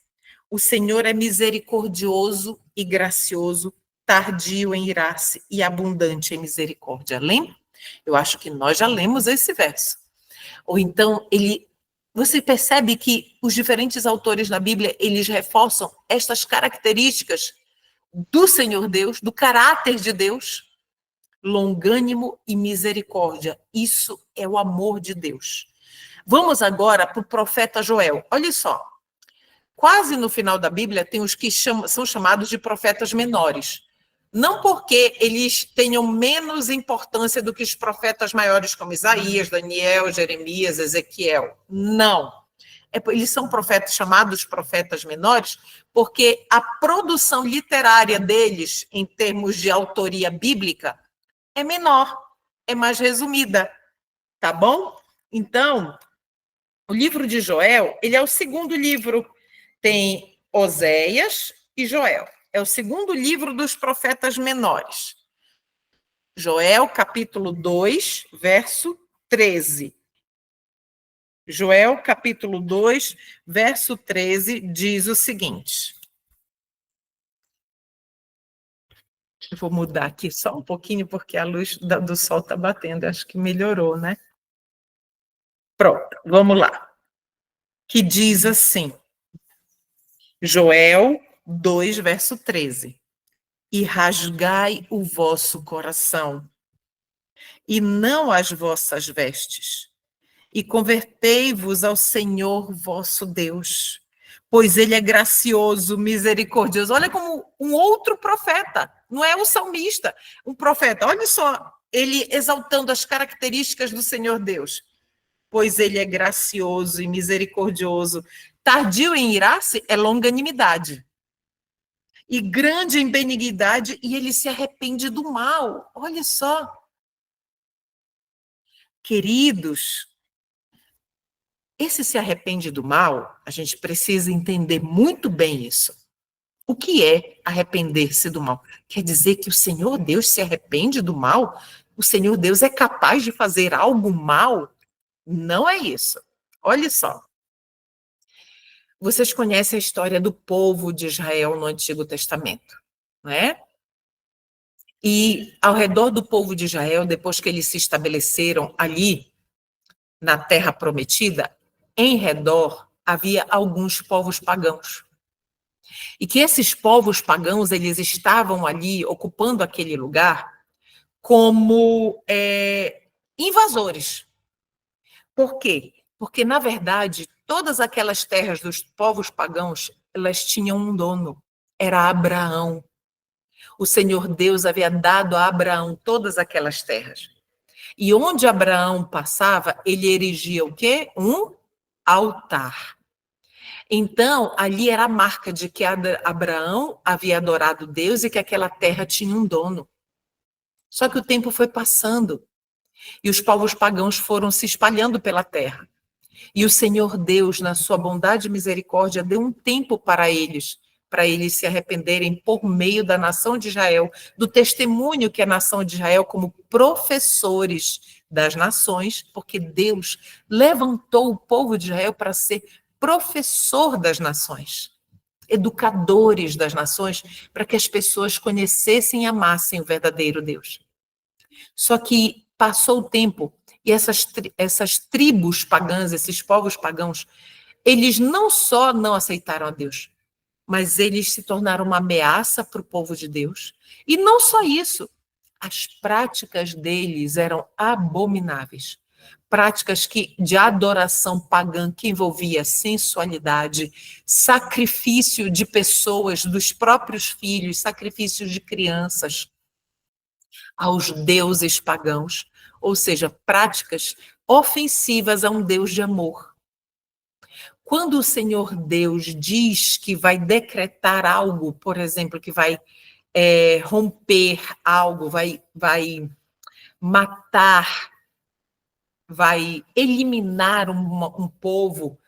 o Senhor é misericordioso e gracioso, tardio em irar-se e abundante em misericórdia. Lembra? Eu acho que nós já lemos esse verso. Ou então, você percebe que os diferentes autores na Bíblia, eles reforçam estas características do Senhor Deus, do caráter de Deus, longânimo e misericórdia. Isso é o amor de Deus. Vamos agora para o profeta Joel. Olha só, quase no final da Bíblia tem os que são chamados de profetas menores. Não porque eles tenham menos importância do que os profetas maiores, como Isaías, Daniel, Jeremias, Ezequiel. Não. Eles são profetas chamados profetas menores porque a produção literária deles, em termos de autoria bíblica, é menor, é mais resumida. Tá bom? Então, o livro de Joel, ele é o segundo livro. Tem Oséias e Joel. É o segundo livro dos profetas menores. Joel, capítulo 2, verso 13. Joel, capítulo 2, verso 13, diz o seguinte. Eu vou mudar aqui só um pouquinho, porque a luz do sol está batendo. Acho que melhorou, né? Pronto, vamos lá. Que diz assim, Joel 2, verso 13. E rasgai o vosso coração, e não as vossas vestes, e convertei-vos ao Senhor vosso Deus, pois ele é gracioso, misericordioso. Olha como um outro profeta, não é um salmista, um profeta. Olha só, ele exaltando as características do Senhor Deus. Pois ele é gracioso e misericordioso. Tardio em irar-se é longanimidade. E grande em benignidade, e ele se arrepende do mal. Olha só. Queridos, esse se arrepende do mal, a gente precisa entender muito bem isso. O que é arrepender-se do mal? Quer dizer que o Senhor Deus se arrepende do mal? O Senhor Deus é capaz de fazer algo mal? Não é isso. Olha só. Vocês conhecem a história do povo de Israel no Antigo Testamento, não é? E ao redor do povo de Israel, depois que eles se estabeleceram ali, na Terra Prometida, em redor havia alguns povos pagãos. E que esses povos pagãos, eles estavam ali, ocupando aquele lugar, como invasores. Por quê? Porque, na verdade, todas aquelas terras dos povos pagãos, elas tinham um dono, era Abraão. O Senhor Deus havia dado a Abraão todas aquelas terras. E onde Abraão passava, ele erigia o quê? Um altar. Então, ali era a marca de que Abraão havia adorado Deus e que aquela terra tinha um dono. Só que o tempo foi passando e os povos pagãos foram se espalhando pela terra. E o Senhor Deus, na sua bondade e misericórdia, deu um tempo para eles se arrependerem por meio da nação de Israel, do testemunho que a nação de Israel, como professores das nações, porque Deus levantou o povo de Israel para ser professor das nações, educadores das nações, para que as pessoas conhecessem e amassem o verdadeiro Deus. Só que passou o tempo e essas tribos pagãs, esses povos pagãos, eles não só não aceitaram a Deus, mas eles se tornaram uma ameaça para o povo de Deus. E não só isso, as práticas deles eram abomináveis. práticas de adoração pagã que envolvia sensualidade, sacrifício de pessoas, dos próprios filhos, sacrifícios de crianças aos deuses pagãos, ou seja, práticas ofensivas a um Deus de amor. Quando o Senhor Deus diz que vai decretar algo, por exemplo, que vai romper algo, vai matar, vai eliminar um povo,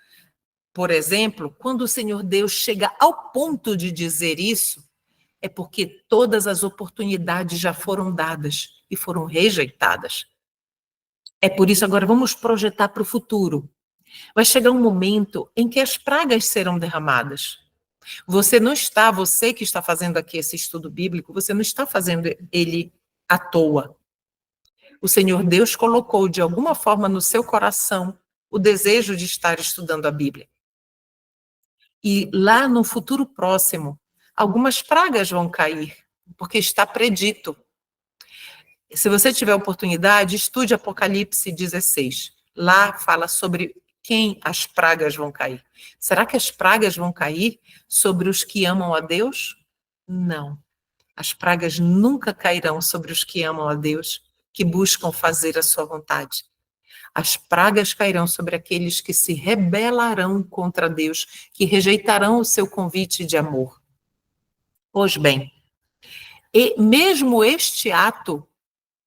por exemplo, quando o Senhor Deus chega ao ponto de dizer isso, é porque todas as oportunidades já foram dadas e foram rejeitadas. É por isso, agora vamos projetar para o futuro. Vai chegar um momento em que as pragas serão derramadas. Você que está fazendo aqui esse estudo bíblico, você não está fazendo ele à toa. O Senhor Deus colocou de alguma forma no seu coração o desejo de estar estudando a Bíblia. E lá no futuro próximo, algumas pragas vão cair, porque está predito. Se você tiver oportunidade, estude Apocalipse 16. Lá fala sobre quem as pragas vão cair. Será que as pragas vão cair sobre os que amam a Deus? Não. As pragas nunca cairão sobre os que amam a Deus, que buscam fazer a sua vontade. As pragas cairão sobre aqueles que se rebelarão contra Deus, que rejeitarão o seu convite de amor. Pois bem, e mesmo este ato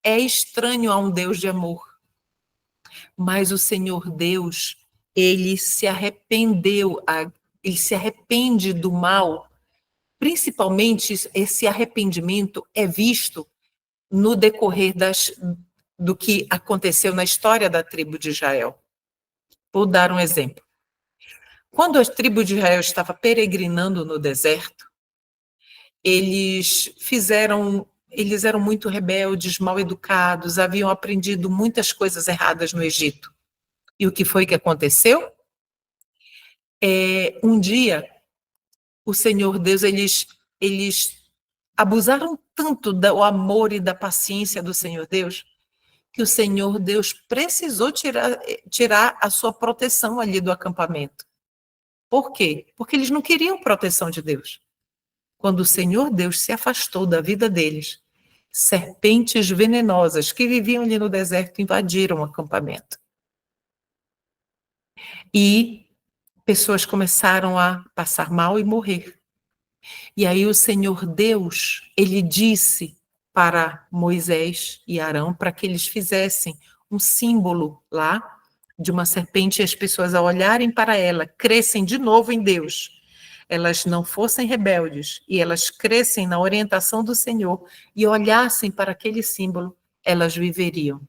é estranho a um Deus de amor. Mas o Senhor Deus, ele se arrepende do mal. Principalmente esse arrependimento é visto no decorrer do que aconteceu na história da tribo de Israel. Vou dar um exemplo. Quando a tribo de Israel estava peregrinando no deserto, eles eram muito rebeldes, mal educados, haviam aprendido muitas coisas erradas no Egito. E o que foi que aconteceu? Um dia, o Senhor Deus, eles abusaram tanto do amor e da paciência do Senhor Deus, que o Senhor Deus precisou tirar a sua proteção ali do acampamento. Por quê? Porque eles não queriam proteção de Deus. Quando o Senhor Deus se afastou da vida deles, serpentes venenosas que viviam ali no deserto invadiram o acampamento. E pessoas começaram a passar mal e morrer. E aí o Senhor Deus, ele disse para Moisés e Arão para que eles fizessem um símbolo lá de uma serpente e as pessoas, ao olharem para ela, crescem de novo em Deus. Elas não fossem rebeldes e elas crescem na orientação do Senhor e olhassem para aquele símbolo, elas viveriam.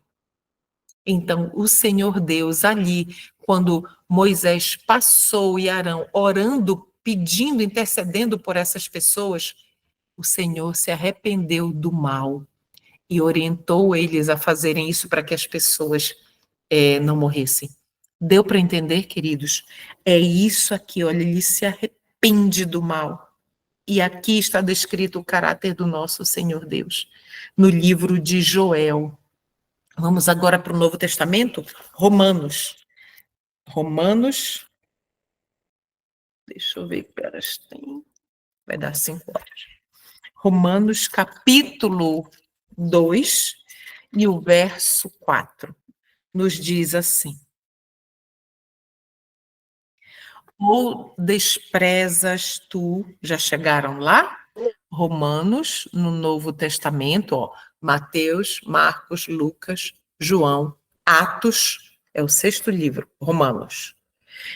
Então, o Senhor Deus ali, quando Moisés passou e Arão orando, pedindo, intercedendo por essas pessoas, o Senhor se arrependeu do mal e orientou eles a fazerem isso para que as pessoas não morressem. Deu para entender, queridos? É isso aqui, olha, ele se arrepende do mal. E aqui está descrito o caráter do nosso Senhor Deus, no livro de Joel. Vamos agora para o Novo Testamento? Romanos. Deixa eu ver que horas tem. Vai dar 5 horas. Romanos, capítulo 2, e o verso 4, nos diz assim: ou desprezas tu, já chegaram lá? Romanos, no Novo Testamento, ó, Mateus, Marcos, Lucas, João, Atos, é o 6º livro, Romanos.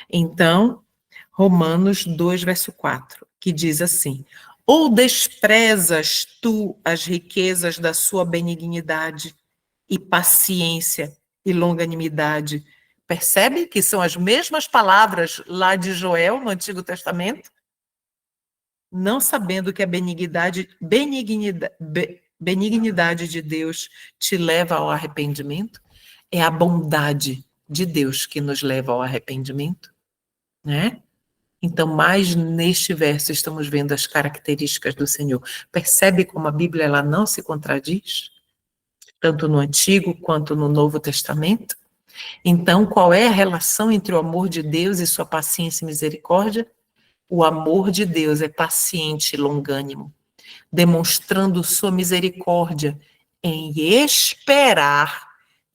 Então, Romanos 2, verso 4, que diz assim: ou desprezas tu as riquezas da sua benignidade e paciência e longanimidade? Percebe que são as mesmas palavras lá de Joel, no Antigo Testamento? Não sabendo que a benignidade de Deus te leva ao arrependimento? É a bondade de Deus que nos leva ao arrependimento, né? Então, mais neste verso estamos vendo as características do Senhor. Percebe como a Bíblia ela não se contradiz? Tanto no Antigo quanto no Novo Testamento? Então, qual é a relação entre o amor de Deus e sua paciência e misericórdia? O amor de Deus é paciente e longânimo, demonstrando sua misericórdia em esperar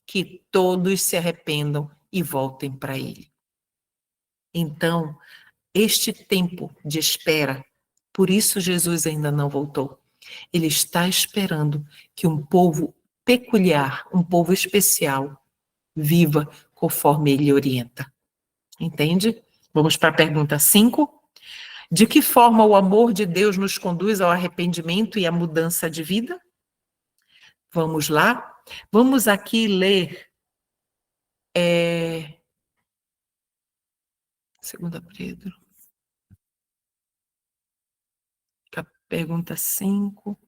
que todos se arrependam e voltem para Ele. Então, este tempo de espera, por isso Jesus ainda não voltou. Ele está esperando que um povo peculiar, um povo especial, viva conforme Ele orienta. Entende? Vamos para a pergunta 5. De que forma o amor de Deus nos conduz ao arrependimento e à mudança de vida? Vamos lá? Vamos aqui ler 2 Pedro, pergunta 5.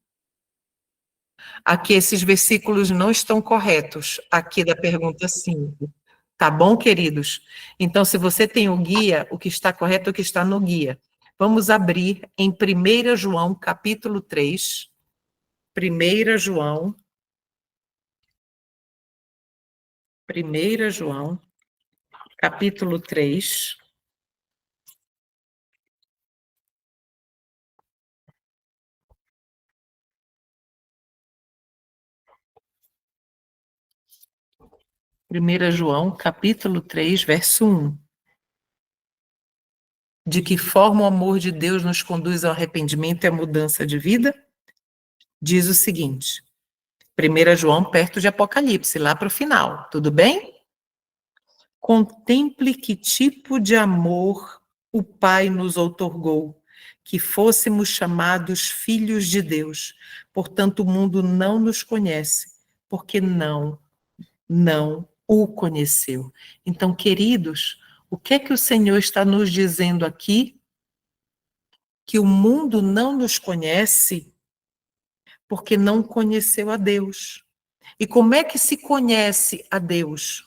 Aqui esses versículos não estão corretos, aqui da pergunta 5. Tá bom, queridos? Então, se você tem o guia, o que está correto é o que está no guia. Vamos abrir em 1 João, capítulo 3. 1 João, capítulo 3. João, capítulo 3, verso 1. De que forma o amor de Deus nos conduz ao arrependimento e à mudança de vida? Diz o seguinte, 1 João, perto de Apocalipse, lá para o final, tudo bem? Contemple que tipo de amor o Pai nos outorgou, que fôssemos chamados filhos de Deus. Portanto, o mundo não nos conhece, porque não o conheceu. Então, queridos, o que é que o Senhor está nos dizendo aqui? Que o mundo não nos conhece porque não conheceu a Deus. E como é que se conhece a Deus?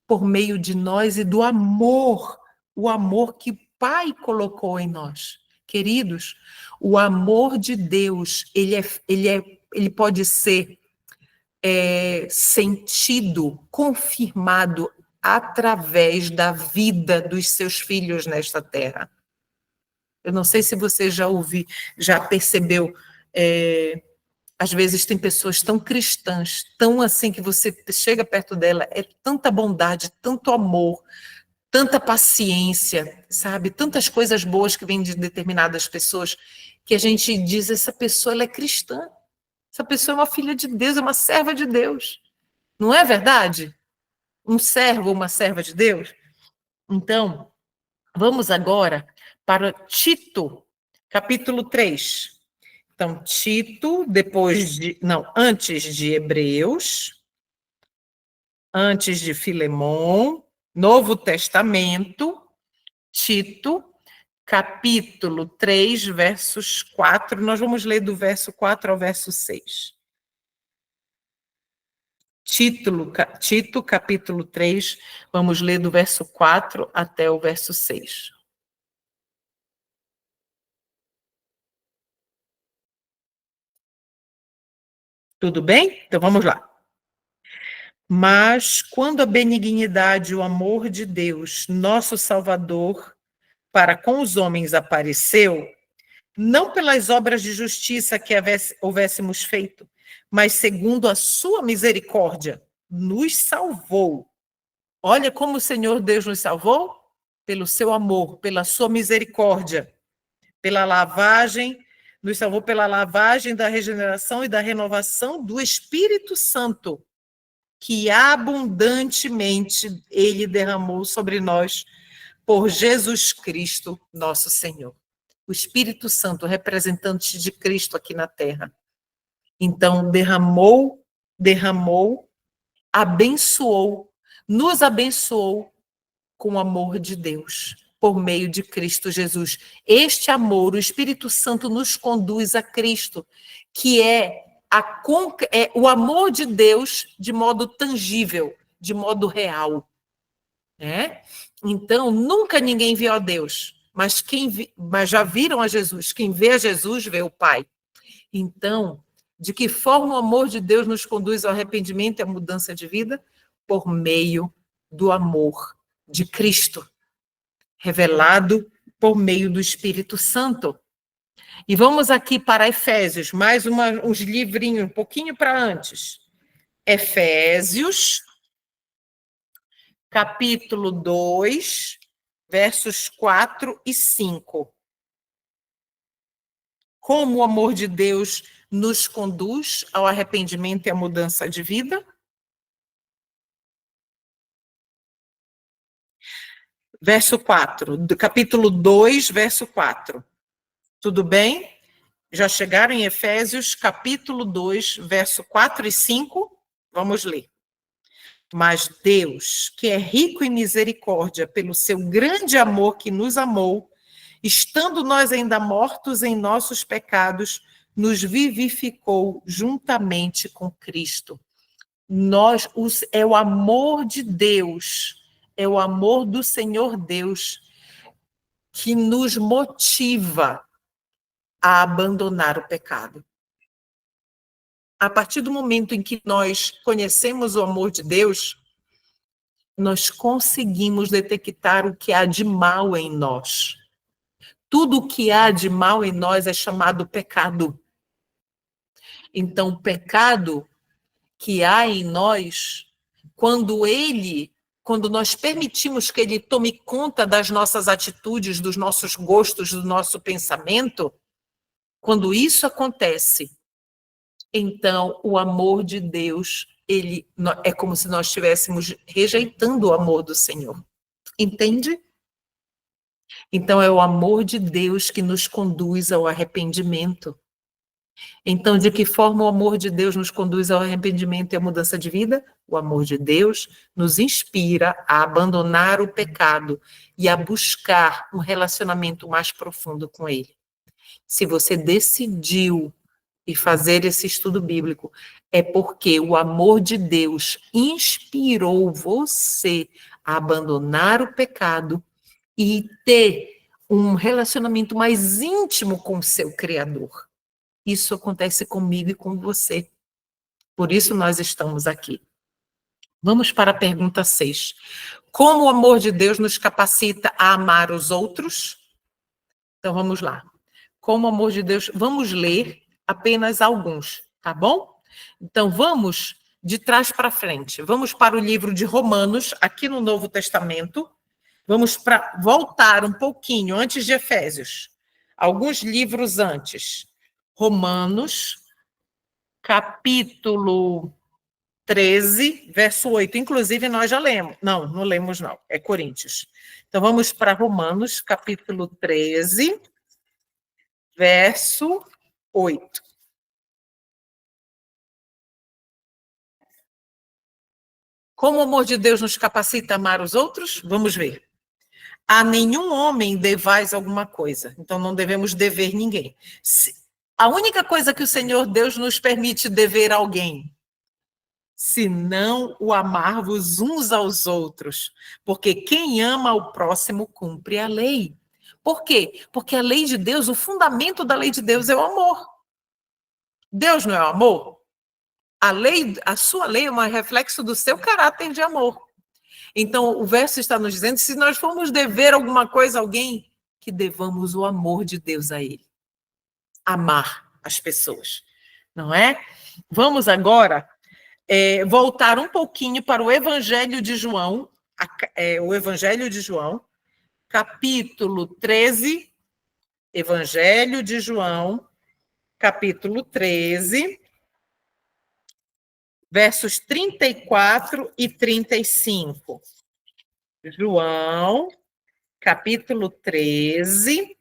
Por meio de nós e do amor, o amor que o Pai colocou em nós. Queridos, o amor de Deus, ele pode ser sentido, confirmado através da vida dos seus filhos nesta terra. Eu não sei se você já percebeu, às vezes tem pessoas tão cristãs, tão assim que você chega perto dela, é tanta bondade, tanto amor, tanta paciência, sabe? Tantas coisas boas que vêm de determinadas pessoas, que a gente diz, essa pessoa ela é cristã, essa pessoa é uma filha de Deus, é uma serva de Deus. Não é verdade? Um servo ou uma serva de Deus? Então, vamos agora para Tito, capítulo 3. Então, Tito, antes de Hebreus, antes de Filemon, Novo Testamento, Tito, capítulo 3, versos 4. Nós vamos ler do verso 4 ao verso 6. Tito, capítulo 3, vamos ler do verso 4 até o verso 6. Tudo bem? Então vamos lá. Mas quando a benignidade e o amor de Deus, nosso Salvador, para com os homens apareceu, não pelas obras de justiça que houvéssemos feito, mas segundo a sua misericórdia, nos salvou. Olha como o Senhor Deus nos salvou? Pelo seu amor, pela sua misericórdia, nos salvou pela lavagem da regeneração e da renovação do Espírito Santo, que abundantemente Ele derramou sobre nós por Jesus Cristo, nosso Senhor. O Espírito Santo, representante de Cristo aqui na terra. Então, derramou, abençoou, nos abençoou com o amor de Deus, por meio de Cristo Jesus. Este amor, o Espírito Santo nos conduz a Cristo, que é o amor de Deus de modo tangível, de modo real. Né? Então, nunca ninguém viu a Deus, mas já viram a Jesus. Quem vê a Jesus, vê o Pai. Então, de que forma o amor de Deus nos conduz ao arrependimento e à mudança de vida? Por meio do amor de Cristo, revelado por meio do Espírito Santo. E vamos aqui para Efésios, mais uns livrinhos, um pouquinho para antes. Efésios, capítulo 2, versos 4 e 5. Como o amor de Deus nos conduz ao arrependimento e à mudança de vida? Verso 4, do capítulo 2, verso 4. Tudo bem? Já chegaram em Efésios, capítulo 2, verso 4 e 5? Vamos ler. Mas Deus, que é rico em misericórdia, pelo seu grande amor que nos amou, estando nós ainda mortos em nossos pecados, nos vivificou juntamente com Cristo. É o amor de Deus, é o amor do Senhor Deus que nos motiva a abandonar o pecado. A partir do momento em que nós conhecemos o amor de Deus, nós conseguimos detectar o que há de mal em nós. Tudo o que há de mal em nós é chamado pecado. Então, o pecado que há em nós, quando nós permitimos que ele tome conta das nossas atitudes, dos nossos gostos, do nosso pensamento, quando isso acontece, então o amor de Deus, é como se nós estivéssemos rejeitando o amor do Senhor. Entende? Então é o amor de Deus que nos conduz ao arrependimento. Então, de que forma o amor de Deus nos conduz ao arrependimento e à mudança de vida? O amor de Deus nos inspira a abandonar o pecado e a buscar um relacionamento mais profundo com Ele. Se você decidiu e fazer esse estudo bíblico, é porque o amor de Deus inspirou você a abandonar o pecado e ter um relacionamento mais íntimo com o seu Criador. Isso acontece comigo e com você. Por isso nós estamos aqui. Vamos para a pergunta 6. Como o amor de Deus nos capacita a amar os outros? Então vamos lá. Como o amor de Deus, vamos ler apenas alguns, tá bom? Então vamos de trás para frente. Vamos para o livro de Romanos, aqui no Novo Testamento. Vamos voltar um pouquinho antes de Efésios. Alguns livros antes. Romanos, capítulo 13, verso 8. Inclusive, nós já lemos. Não lemos, não. É Coríntios. Então, vamos para Romanos, capítulo 13, verso 8. Como o amor de Deus nos capacita a amar os outros? Vamos ver. A nenhum homem devais alguma coisa. Então, não devemos dever ninguém. A única coisa que o Senhor Deus nos permite dever a alguém, se não o amar-vos uns aos outros. Porque quem ama ao próximo cumpre a lei. Por quê? Porque a lei de Deus, o fundamento da lei de Deus é o amor. Deus não é o amor? A sua lei é um reflexo do seu caráter de amor. Então, o verso está nos dizendo, se nós formos dever alguma coisa a alguém, que devamos o amor de Deus a ele. Amar as pessoas, não é? Vamos agora voltar um pouquinho para o Evangelho de João, capítulo 13, Evangelho de João, capítulo 13, versos 34 e 35. João, capítulo 13,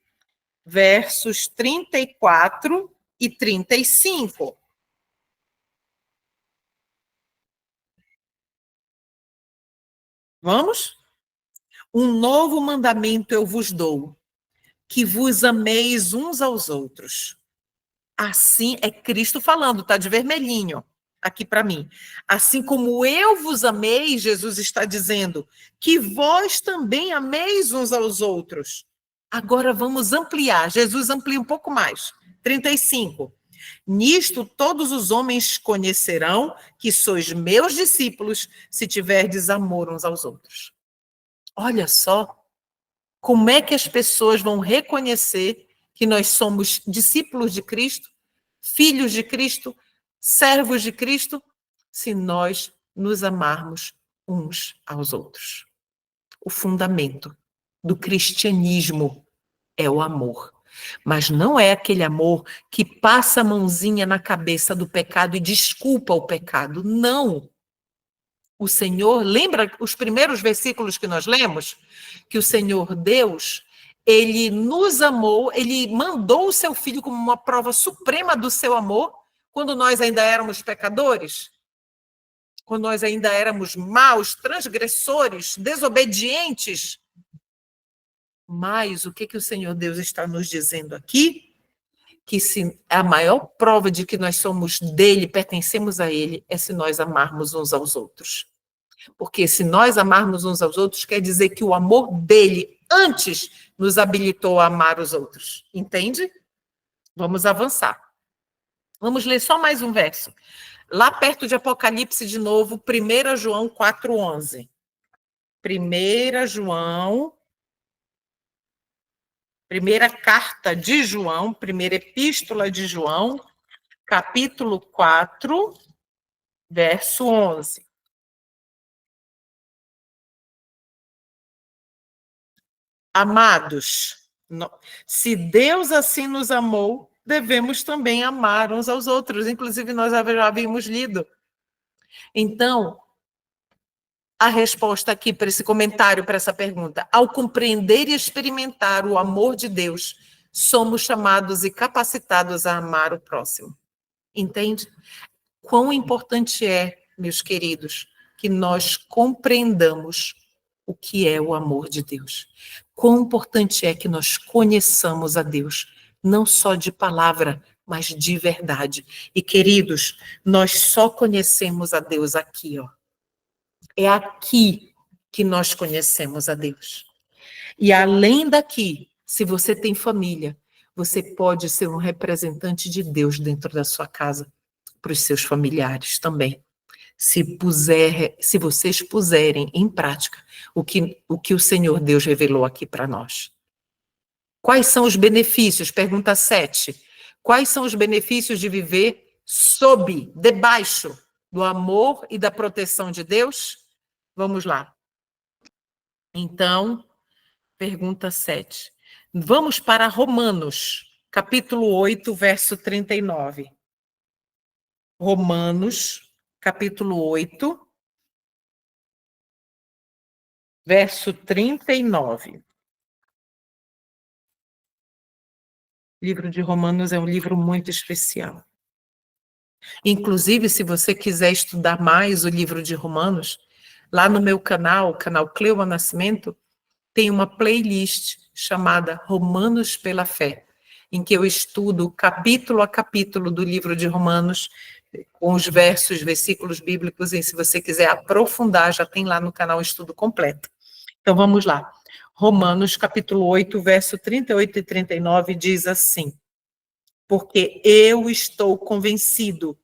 versos 34 e 35. Vamos? Um novo mandamento eu vos dou, que vos ameis uns aos outros. Assim, é Cristo falando, está de vermelhinho aqui para mim. Assim como eu vos amei, Jesus está dizendo, que vós também ameis uns aos outros. Agora vamos ampliar. Jesus amplia um pouco mais. 35. Nisto todos os homens conhecerão que sois meus discípulos, se tiverdes amor uns aos outros. Olha só como é que as pessoas vão reconhecer que nós somos discípulos de Cristo, filhos de Cristo, servos de Cristo, se nós nos amarmos uns aos outros. O fundamento do cristianismo é o amor. Mas não é aquele amor que passa a mãozinha na cabeça do pecado e desculpa o pecado. Não. O Senhor, lembra os primeiros versículos que nós lemos? Que o Senhor Deus, ele nos amou, ele mandou o seu Filho como uma prova suprema do seu amor, quando nós ainda éramos pecadores, quando nós ainda éramos maus, transgressores, desobedientes. Mas o que o Senhor Deus está nos dizendo aqui? Que a maior prova de que nós somos dele, pertencemos a ele, é se nós amarmos uns aos outros. Porque se nós amarmos uns aos outros, quer dizer que o amor dele antes nos habilitou a amar os outros. Entende? Vamos avançar. Vamos ler só mais um verso. Lá perto de Apocalipse de novo, 1 João 4,11. 1 João, primeira carta de João, primeira epístola de João, capítulo 4, verso 11. Amados, se Deus assim nos amou, devemos também amar uns aos outros. Inclusive, nós já havíamos lido. Então, a resposta aqui para esse comentário, para essa pergunta: ao compreender e experimentar o amor de Deus, somos chamados e capacitados a amar o próximo. Entende? Quão importante é, meus queridos, que nós compreendamos o que é o amor de Deus. Quão importante é que nós conheçamos a Deus, não só de palavra, mas de verdade. E, queridos, nós só conhecemos a Deus aqui, ó. É aqui que nós conhecemos a Deus. E além daqui, se você tem família, você pode ser um representante de Deus dentro da sua casa, para os seus familiares também. Se vocês puserem em prática o que o Senhor Deus revelou aqui para nós. Quais são os benefícios? Pergunta 7. Quais são os benefícios de viver debaixo do amor e da proteção de Deus? Vamos lá. Então, pergunta 7. Vamos para Romanos, capítulo 8, verso 39. Romanos, capítulo 8, verso 39. O livro de Romanos é um livro muito especial. Inclusive, se você quiser estudar mais o livro de Romanos, lá no meu canal, o canal Cleuma Nascimento, tem uma playlist chamada Romanos pela Fé, em que eu estudo capítulo a capítulo do livro de Romanos, com os versículos bíblicos, e se você quiser aprofundar, já tem lá no canal Estudo Completo. Então, vamos lá. Romanos, capítulo 8, verso 38 e 39, diz assim: porque eu estou convencido.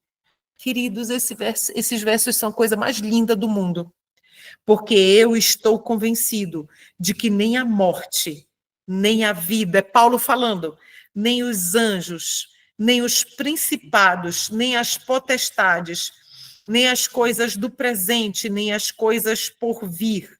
Queridos, esses versos são a coisa mais linda do mundo. Porque eu estou convencido de que nem a morte, nem a vida, é Paulo falando, nem os anjos, nem os principados, nem as potestades, nem as coisas do presente, nem as coisas por vir,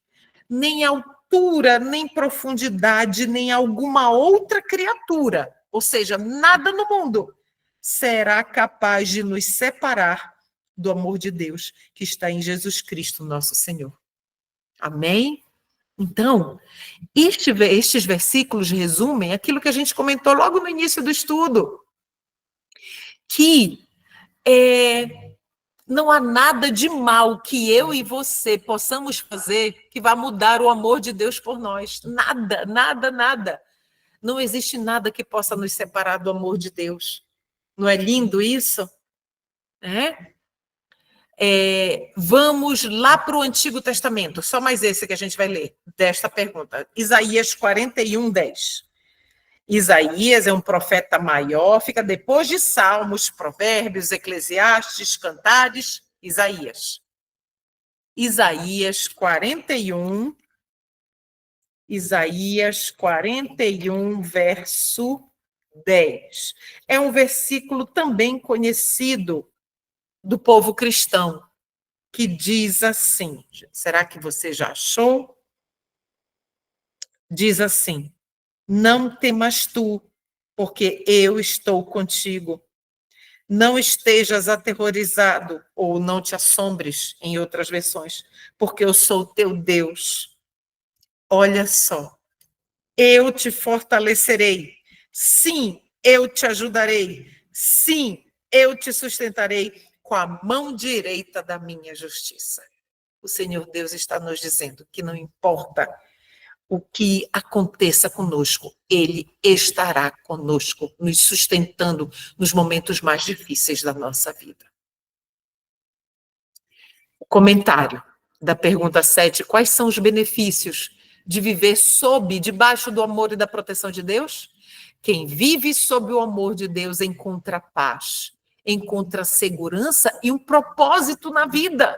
nem altura, nem profundidade, nem alguma outra criatura, ou seja, nada no mundo, será capaz de nos separar do amor de Deus que está em Jesus Cristo, nosso Senhor. Amém? Então, estes versículos resumem aquilo que a gente comentou logo no início do estudo, que não há nada de mal que eu e você possamos fazer que vá mudar o amor de Deus por nós. Nada, nada, nada. Não existe nada que possa nos separar do amor de Deus. Não é lindo isso? Vamos lá para o Antigo Testamento, só mais esse que a gente vai ler, desta pergunta. Isaías 41, 10. Isaías é um profeta maior, fica depois de Salmos, Provérbios, Eclesiastes, Cantares, Isaías. Isaías 41, verso 10. É um versículo também conhecido do povo cristão, que diz assim, será que você já achou? Diz assim: não temas tu, porque eu estou contigo. Não estejas aterrorizado, ou não te assombres, em outras versões, porque eu sou teu Deus. Olha só, eu te fortalecerei. Sim, eu te ajudarei. Sim, eu te sustentarei com a mão direita da minha justiça. O Senhor Deus está nos dizendo que não importa o que aconteça conosco, Ele estará conosco, nos sustentando nos momentos mais difíceis da nossa vida. O comentário da pergunta 7, quais são os benefícios de viver debaixo do amor e da proteção de Deus? Quem vive sob o amor de Deus encontra paz, encontra segurança e um propósito na vida,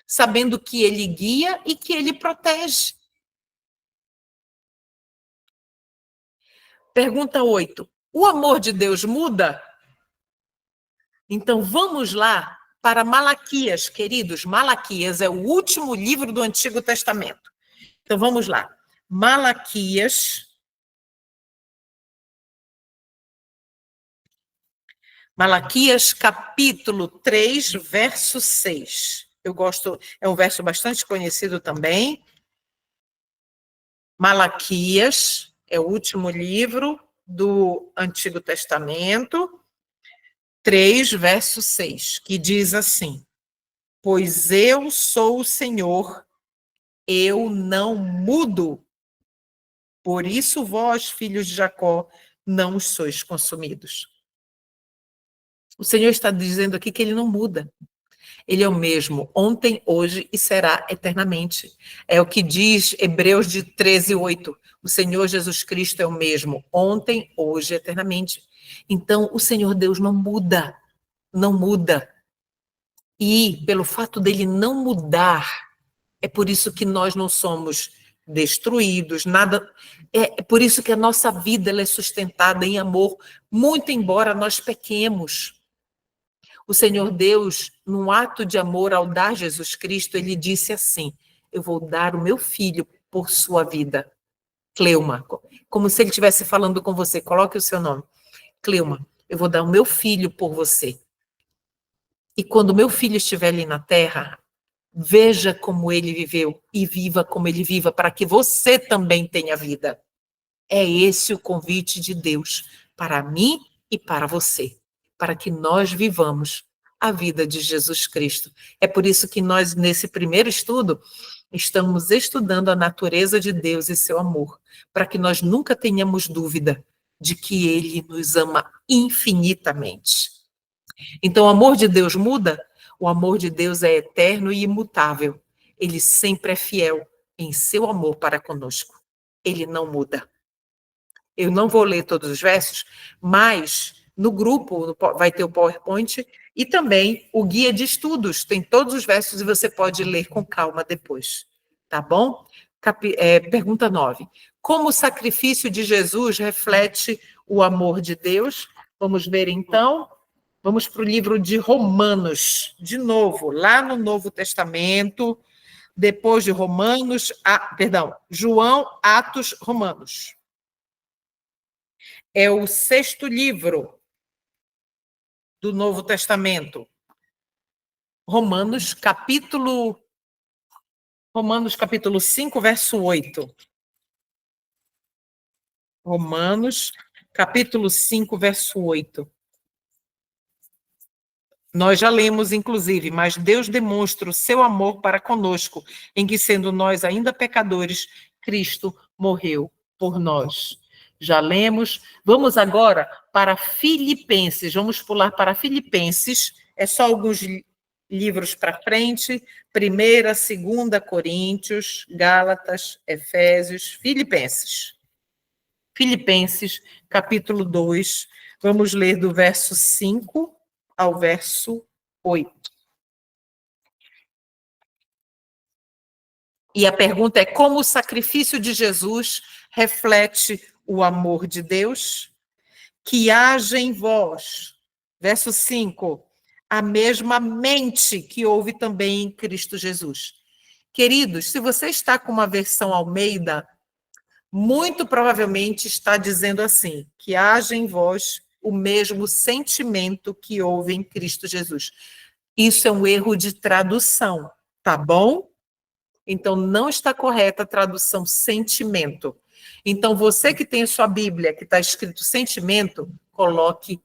sabendo que Ele guia e que Ele protege. Pergunta 8. O amor de Deus muda? Então, vamos lá para Malaquias, queridos. Malaquias é o último livro do Antigo Testamento. Então, vamos lá. Malaquias, capítulo 3, verso 6. Eu gosto, é um verso bastante conhecido também. Malaquias é o último livro do Antigo Testamento, 3, verso 6, que diz assim: pois eu sou o Senhor, eu não mudo. Por isso vós, filhos de Jacó, não os sois consumidos. O Senhor está dizendo aqui que ele não muda. Ele é o mesmo ontem, hoje e será eternamente. É o que diz Hebreus 13, 8. O Senhor Jesus Cristo é o mesmo ontem, hoje e eternamente. Então, o Senhor Deus não muda, não muda. E, pelo fato dele não mudar, é por isso que nós não somos destruídos, nada. É por isso que a nossa vida ela é sustentada em amor, muito embora nós pequemos. O Senhor Deus, num ato de amor ao dar Jesus Cristo, ele disse assim: eu vou dar o meu filho por sua vida. Cleuma, como se ele estivesse falando com você, coloque o seu nome. Cleuma, eu vou dar o meu filho por você. E quando o meu filho estiver ali na terra, veja como ele viveu e viva como ele viva, para que você também tenha vida. É esse o convite de Deus para mim e para você, para que nós vivamos a vida de Jesus Cristo. É por isso que nós, nesse primeiro estudo, estamos estudando a natureza de Deus e seu amor, para que nós nunca tenhamos dúvida de que Ele nos ama infinitamente. Então, o amor de Deus muda? O amor de Deus é eterno e imutável. Ele sempre é fiel em seu amor para conosco. Ele não muda. Eu não vou ler todos os versos, mas no grupo vai ter o PowerPoint e também o guia de estudos. Tem todos os versos e você pode ler com calma depois. Tá bom? Pergunta 9. Como o sacrifício de Jesus reflete o amor de Deus? Vamos ver então. Vamos para o livro de Romanos, de novo, lá no Novo Testamento, depois de Romanos, João, Atos, Romanos. É o 6º livro do Novo Testamento. Romanos, capítulo 5, verso 8. Romanos, capítulo 5, verso 8. Nós já lemos, inclusive, mas Deus demonstra o seu amor para conosco, em que, sendo nós ainda pecadores, Cristo morreu por nós. Já lemos. Vamos agora para Filipenses. Vamos pular para Filipenses. É só alguns livros para frente. 1ª, 2ª Coríntios, Gálatas, Efésios, Filipenses. Filipenses, capítulo 2, vamos ler do verso 5 ao verso 8. E a pergunta é: como o sacrifício de Jesus reflete o amor de Deus? Que haja em vós, verso 5, a mesma mente que houve também em Cristo Jesus. Queridos, se você está com uma versão Almeida, muito provavelmente está dizendo assim: que haja em vós o mesmo sentimento que houve em Cristo Jesus. Isso é um erro de tradução, tá bom? Então, não está correta a tradução sentimento. Então, você que tem a sua Bíblia, que está escrito sentimento, coloque,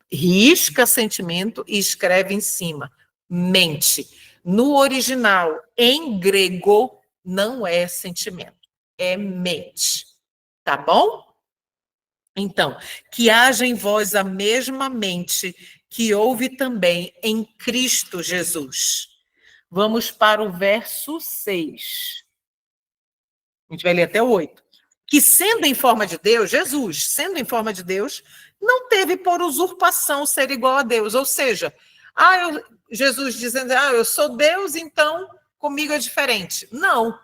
risca sentimento e escreve em cima, mente. No original, em grego, não é sentimento, é mente. Tá bom? Então, que haja em vós a mesma mente que houve também em Cristo Jesus. Vamos para o verso 6. A gente vai ler até o 8. Que sendo em forma de Deus, Jesus, sendo em forma de Deus, não teve por usurpação ser igual a Deus. Ou seja, Jesus dizendo, eu sou Deus, então comigo é diferente. Não.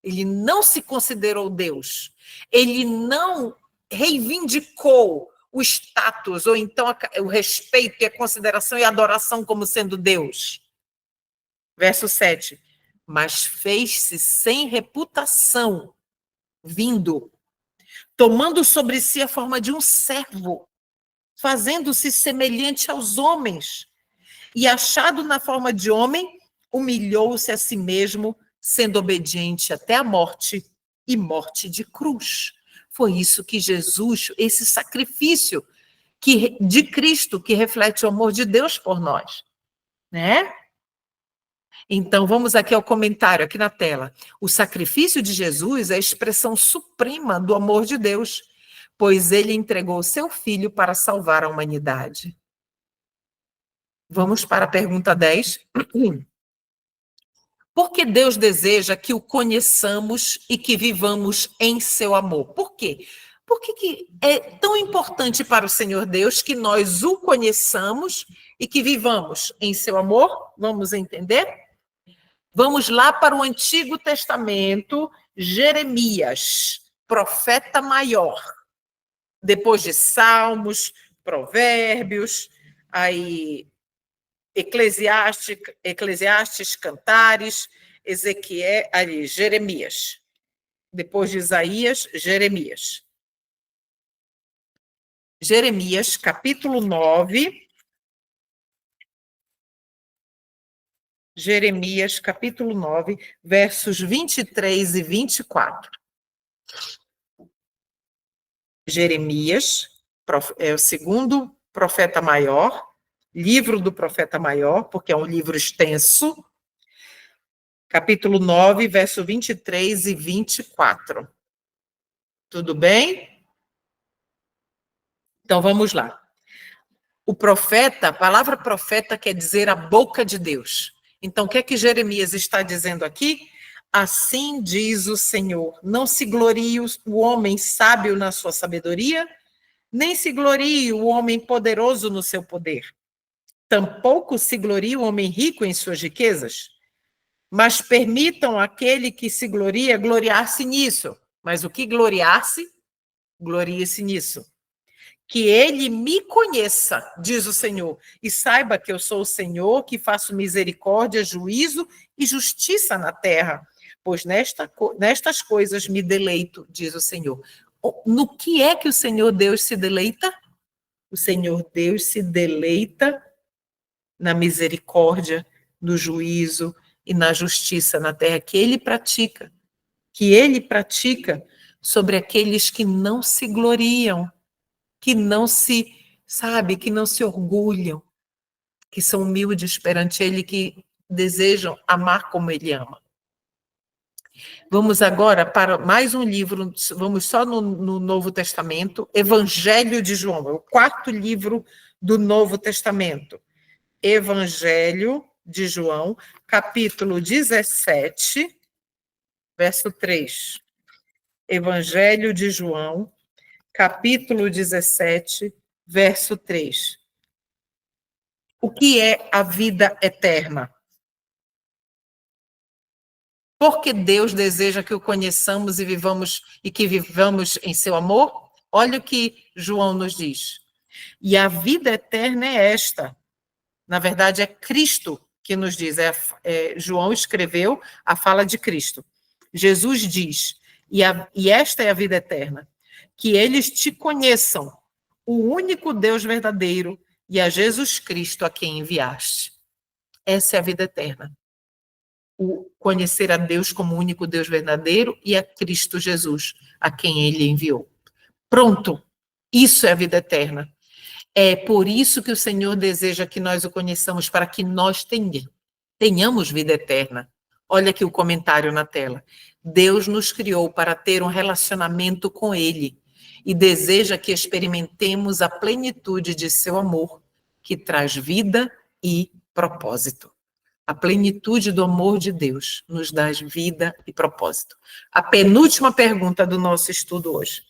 Ele não se considerou Deus. Ele não reivindicou o status, ou então o respeito e a consideração e a adoração como sendo Deus. Verso 7. Mas fez-se sem reputação, vindo, tomando sobre si a forma de um servo, fazendo-se semelhante aos homens, e achado na forma de homem, humilhou-se a si mesmo, sendo obediente até a morte, e morte de cruz. Foi isso que Jesus, esse sacrifício de Cristo, que reflete o amor de Deus por nós, né? Então, vamos aqui ao comentário, aqui na tela. O sacrifício de Jesus é a expressão suprema do amor de Deus, pois ele entregou o seu filho para salvar a humanidade. Vamos para a pergunta 10. Por que Deus deseja que o conheçamos e que vivamos em seu amor? Por quê? Por que é tão importante para o Senhor Deus que nós o conheçamos e que vivamos em seu amor? Vamos entender? Vamos lá para o Antigo Testamento, Jeremias, profeta maior. Depois de Salmos, Provérbios, aí Eclesiastes, Cantares, Ezequiel, ali, Jeremias. Depois de Isaías, Jeremias. Jeremias, capítulo 9. Jeremias, capítulo 9, versos 23 e 24. Jeremias, é o segundo profeta maior, livro do profeta maior, porque é um livro extenso, capítulo 9, verso 23 e 24. Tudo bem? Então, vamos lá. O profeta, a palavra profeta quer dizer a boca de Deus. Então, o que é que Jeremias está dizendo aqui? Assim diz o Senhor, não se glorie o homem sábio na sua sabedoria, nem se glorie o homem poderoso no seu poder. Tampouco se glorie o homem rico em suas riquezas, mas permitam aquele que se gloria gloriar-se nisso. Mas o que gloriar-se? Glorie-se nisso. Que ele me conheça, diz o Senhor, e saiba que eu sou o Senhor, que faço misericórdia, juízo e justiça na terra, pois nestas coisas me deleito, diz o Senhor. No que é que o Senhor Deus se deleita? O Senhor Deus se deleita na misericórdia, no juízo e na justiça na terra que ele pratica sobre aqueles que não se gloriam, que não se, que não se orgulham, que são humildes perante ele, que desejam amar como ele ama. Vamos agora para mais um livro, vamos só no Novo Testamento, Evangelho de João, é o quarto livro do Novo Testamento. Evangelho de João, capítulo 17, verso 3. Evangelho de João, capítulo 17, verso 3. O que é a vida eterna? Porque Deus deseja que o conheçamos e que vivamos em seu amor? Olha o que João nos diz. E a vida eterna é esta. Na verdade, é Cristo que nos diz. João escreveu a fala de Cristo. Jesus diz, e esta é a vida eterna, que eles te conheçam, o único Deus verdadeiro, e a Jesus Cristo a quem enviaste. Essa é a vida eterna. O conhecer a Deus como o único Deus verdadeiro e a Cristo Jesus, a quem ele enviou. Pronto, isso é a vida eterna. É por isso que o Senhor deseja que nós o conheçamos, para que nós tenhamos vida eterna. Olha aqui o comentário na tela. Deus nos criou para ter um relacionamento com Ele e deseja que experimentemos a plenitude de seu amor, que traz vida e propósito. A plenitude do amor de Deus nos dá vida e propósito. A penúltima pergunta do nosso estudo hoje.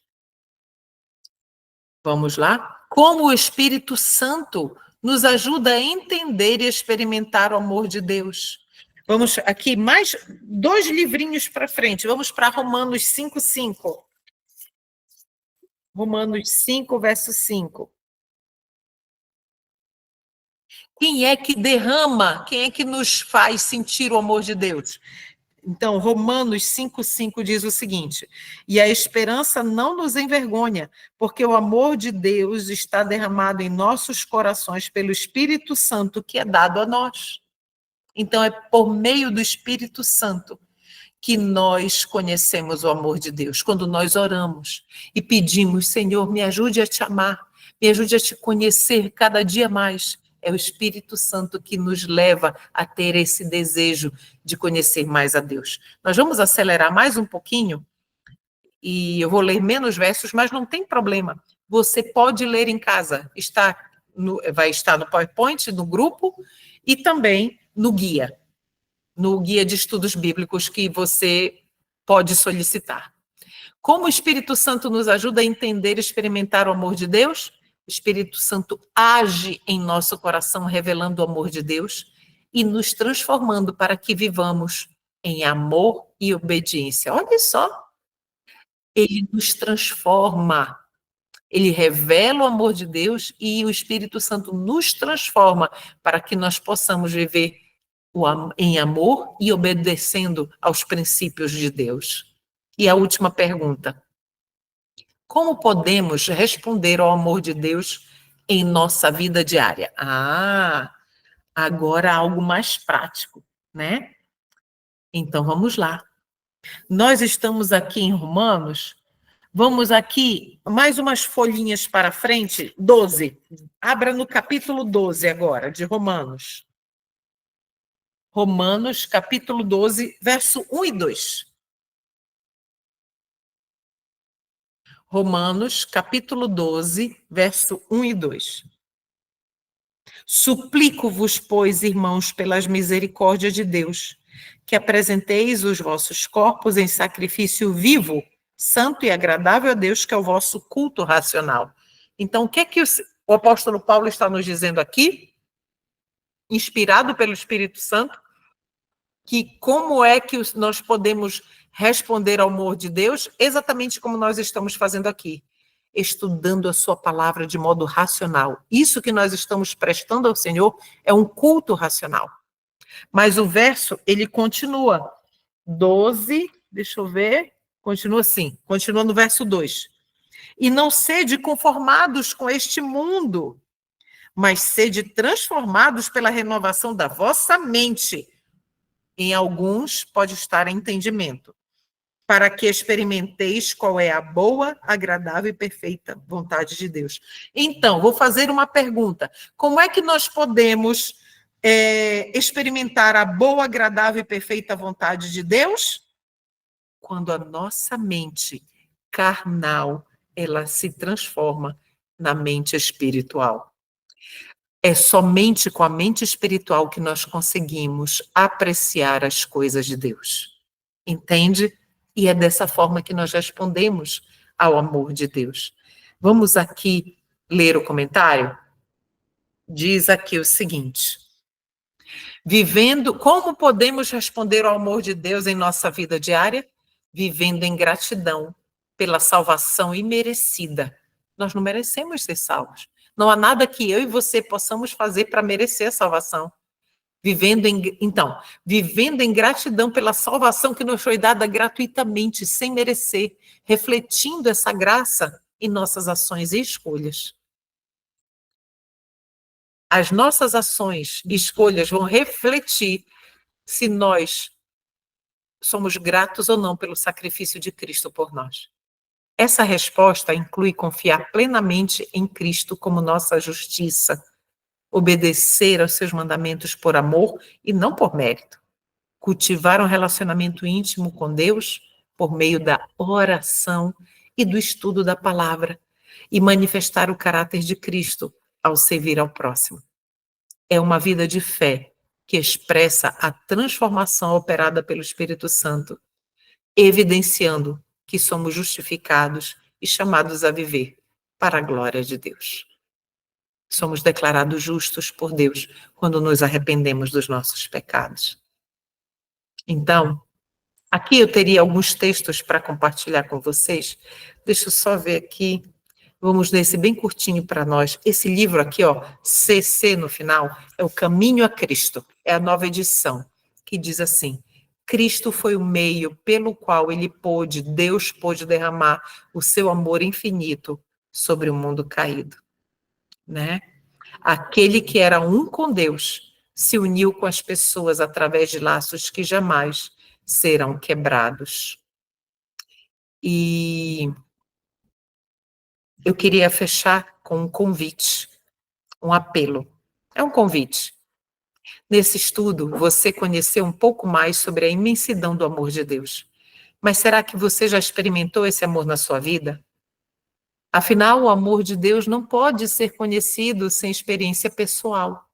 Vamos lá? Como o Espírito Santo nos ajuda a entender e experimentar o amor de Deus? Vamos aqui, mais 2 livrinhos para frente. Vamos para Romanos 5:5. Romanos 5, verso 5. Quem é que derrama? Quem é que nos faz sentir o amor de Deus? Então, Romanos 5:5 diz o seguinte: e a esperança não nos envergonha, porque o amor de Deus está derramado em nossos corações pelo Espírito Santo que é dado a nós. Então, é por meio do Espírito Santo que nós conhecemos o amor de Deus. Quando nós oramos e pedimos, Senhor, me ajude a te amar, me ajude a te conhecer cada dia mais. É o Espírito Santo que nos leva a ter esse desejo de conhecer mais a Deus. Nós vamos acelerar mais um pouquinho, e eu vou ler menos versos, mas não tem problema. Você pode ler em casa. Vai estar no PowerPoint, no grupo, e também no guia de estudos bíblicos que você pode solicitar. Como o Espírito Santo nos ajuda a entender e experimentar o amor de Deus? O Espírito Santo age em nosso coração, revelando o amor de Deus e nos transformando para que vivamos em amor e obediência. Olha só, ele nos transforma, ele revela o amor de Deus e o Espírito Santo nos transforma para que nós possamos viver em amor e obedecendo aos princípios de Deus. E a última pergunta: como podemos responder ao amor de Deus em nossa vida diária? Agora algo mais prático, né? Então vamos lá. Nós estamos aqui em Romanos. Vamos aqui, mais umas folhinhas para frente, 12. Abra no capítulo 12 agora, de Romanos. Romanos, capítulo 12, verso 1 e 2. Romanos, capítulo 12, verso 1 e 2. Suplico-vos, pois, irmãos, pelas misericórdias de Deus, que apresenteis os vossos corpos em sacrifício vivo, santo e agradável a Deus, que é o vosso culto racional. Então, o que é que o apóstolo Paulo está nos dizendo aqui? Inspirado pelo Espírito Santo, que como é que nós podemos responder ao amor de Deus? Exatamente como nós estamos fazendo aqui, estudando a sua palavra de modo racional. Isso que nós estamos prestando ao Senhor é um culto racional. Mas o verso, ele continua. 12, deixa eu ver, continua assim, continua no verso 2. E não sede conformados com este mundo, mas sede transformados pela renovação da vossa mente. Em alguns pode estar entendimento, para que experimenteis qual é a boa, agradável e perfeita vontade de Deus. Então, vou fazer uma pergunta. Como é que nós podemos experimentar a boa, agradável e perfeita vontade de Deus? Quando a nossa mente carnal, ela se transforma na mente espiritual. É somente com a mente espiritual que nós conseguimos apreciar as coisas de Deus. Entende? E é dessa forma que nós respondemos ao amor de Deus. Vamos aqui ler o comentário? Diz aqui o seguinte: como podemos responder ao amor de Deus em nossa vida diária? Vivendo em gratidão pela salvação imerecida. Nós não merecemos ser salvos. Não há nada que eu e você possamos fazer para merecer a salvação. Vivendo em gratidão pela salvação que nos foi dada gratuitamente, sem merecer, refletindo essa graça em nossas ações e escolhas. As nossas ações e escolhas vão refletir se nós somos gratos ou não pelo sacrifício de Cristo por nós. Essa resposta inclui confiar plenamente em Cristo como nossa justiça, obedecer aos seus mandamentos por amor e não por mérito, cultivar um relacionamento íntimo com Deus por meio da oração e do estudo da palavra e manifestar o caráter de Cristo ao servir ao próximo. É uma vida de fé que expressa a transformação operada pelo Espírito Santo, evidenciando que somos justificados e chamados a viver para a glória de Deus. Somos declarados justos por Deus quando nos arrependemos dos nossos pecados. Então, aqui eu teria alguns textos para compartilhar com vocês. Deixa eu só ver aqui. Vamos ler esse bem curtinho para nós. Esse livro aqui, ó, CC no final, é O Caminho a Cristo. É a nova edição, que diz assim: Cristo foi o meio pelo qual Deus pôde derramar o seu amor infinito sobre o mundo caído, né? Aquele que era um com Deus se uniu com as pessoas através de laços que jamais serão quebrados. E eu queria fechar com um convite, um apelo. É um convite. Nesse estudo, você conheceu um pouco mais sobre a imensidão do amor de Deus. Mas será que você já experimentou esse amor na sua vida? Afinal, o amor de Deus não pode ser conhecido sem experiência pessoal.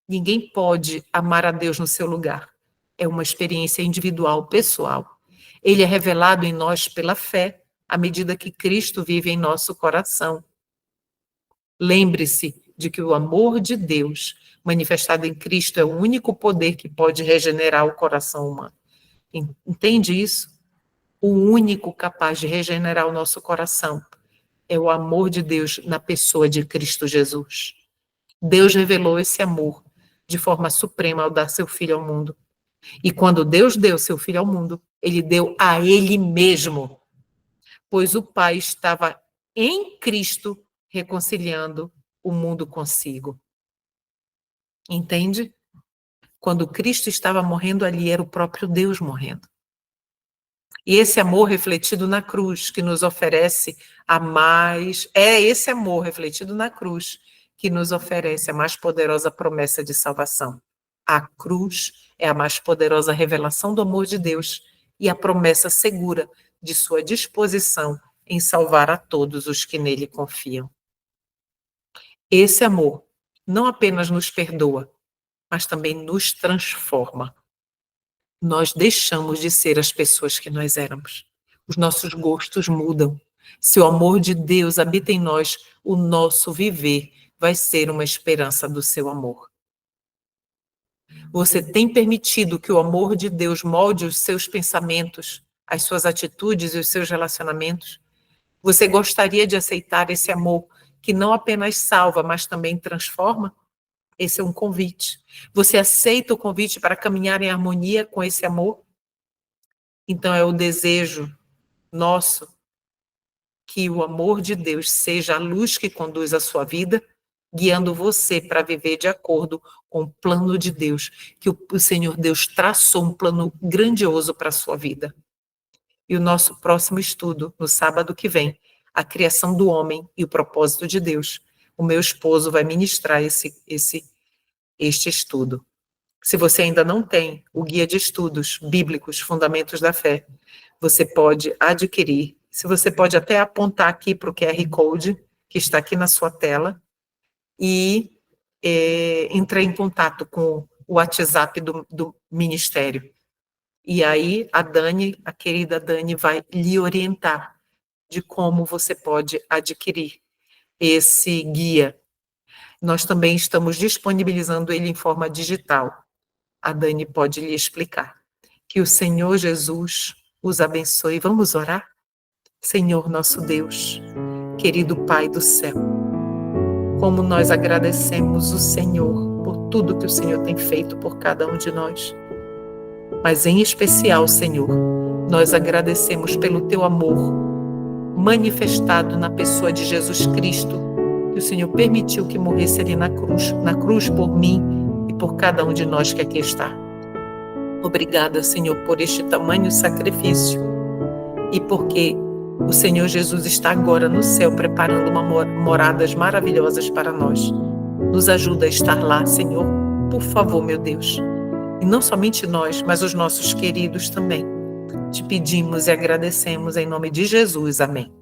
Ninguém pode amar a Deus no seu lugar. É uma experiência individual, pessoal. Ele é revelado em nós pela fé, à medida que Cristo vive em nosso coração. Lembre-se de que o amor de Deus, manifestado em Cristo, é o único poder que pode regenerar o coração humano. Entende isso? O único capaz de regenerar o nosso coração é o amor de Deus na pessoa de Cristo Jesus. Deus revelou esse amor de forma suprema ao dar seu Filho ao mundo. E quando Deus deu seu Filho ao mundo, Ele deu a Ele mesmo, pois o Pai estava em Cristo reconciliando o mundo consigo. Entende? Quando Cristo estava morrendo ali, era o próprio Deus morrendo. E esse amor refletido na cruz, que nos oferece esse amor refletido na cruz, que nos oferece a mais poderosa promessa de salvação. A cruz é a mais poderosa revelação do amor de Deus e a promessa segura de sua disposição em salvar a todos os que nele confiam. Esse amor não apenas nos perdoa, mas também nos transforma. Nós deixamos de ser as pessoas que nós éramos. Os nossos gostos mudam. Se o amor de Deus habita em nós, o nosso viver vai ser uma esperança do seu amor. Você tem permitido que o amor de Deus molde os seus pensamentos, as suas atitudes e os seus relacionamentos? Você gostaria de aceitar esse amor que não apenas salva, mas também transforma? Esse é um convite. Você aceita o convite para caminhar em harmonia com esse amor? Então é o desejo nosso que o amor de Deus seja a luz que conduz a sua vida, guiando você para viver de acordo com o plano de Deus, que o Senhor Deus traçou um plano grandioso para a sua vida. E o nosso próximo estudo, no sábado que vem, a criação do homem e o propósito de Deus. O meu esposo vai ministrar este estudo. Se você ainda não tem o guia de estudos bíblicos, Fundamentos da Fé, você pode adquirir. Se você pode até apontar aqui para o QR Code, que está aqui na sua tela, e entrar em contato com o WhatsApp do Ministério. E aí a Dani, a querida Dani, vai lhe orientar de como você pode adquirir esse guia. Nós também estamos disponibilizando ele em forma digital. A Dani pode lhe explicar. Que o Senhor Jesus os abençoe. Vamos orar? Senhor nosso Deus, querido Pai do céu, como nós agradecemos o Senhor por tudo que o Senhor tem feito por cada um de nós. Mas em especial, Senhor, nós agradecemos pelo teu amor manifestado na pessoa de Jesus Cristo, que o Senhor permitiu que morresse ali na cruz por mim e por cada um de nós que aqui está. Obrigada, Senhor, por este tamanho sacrifício e porque o Senhor Jesus está agora no céu preparando moradas maravilhosas para nós. Nos ajuda a estar lá, Senhor, por favor, meu Deus. E não somente nós, mas os nossos queridos também. Te pedimos e agradecemos em nome de Jesus. Amém.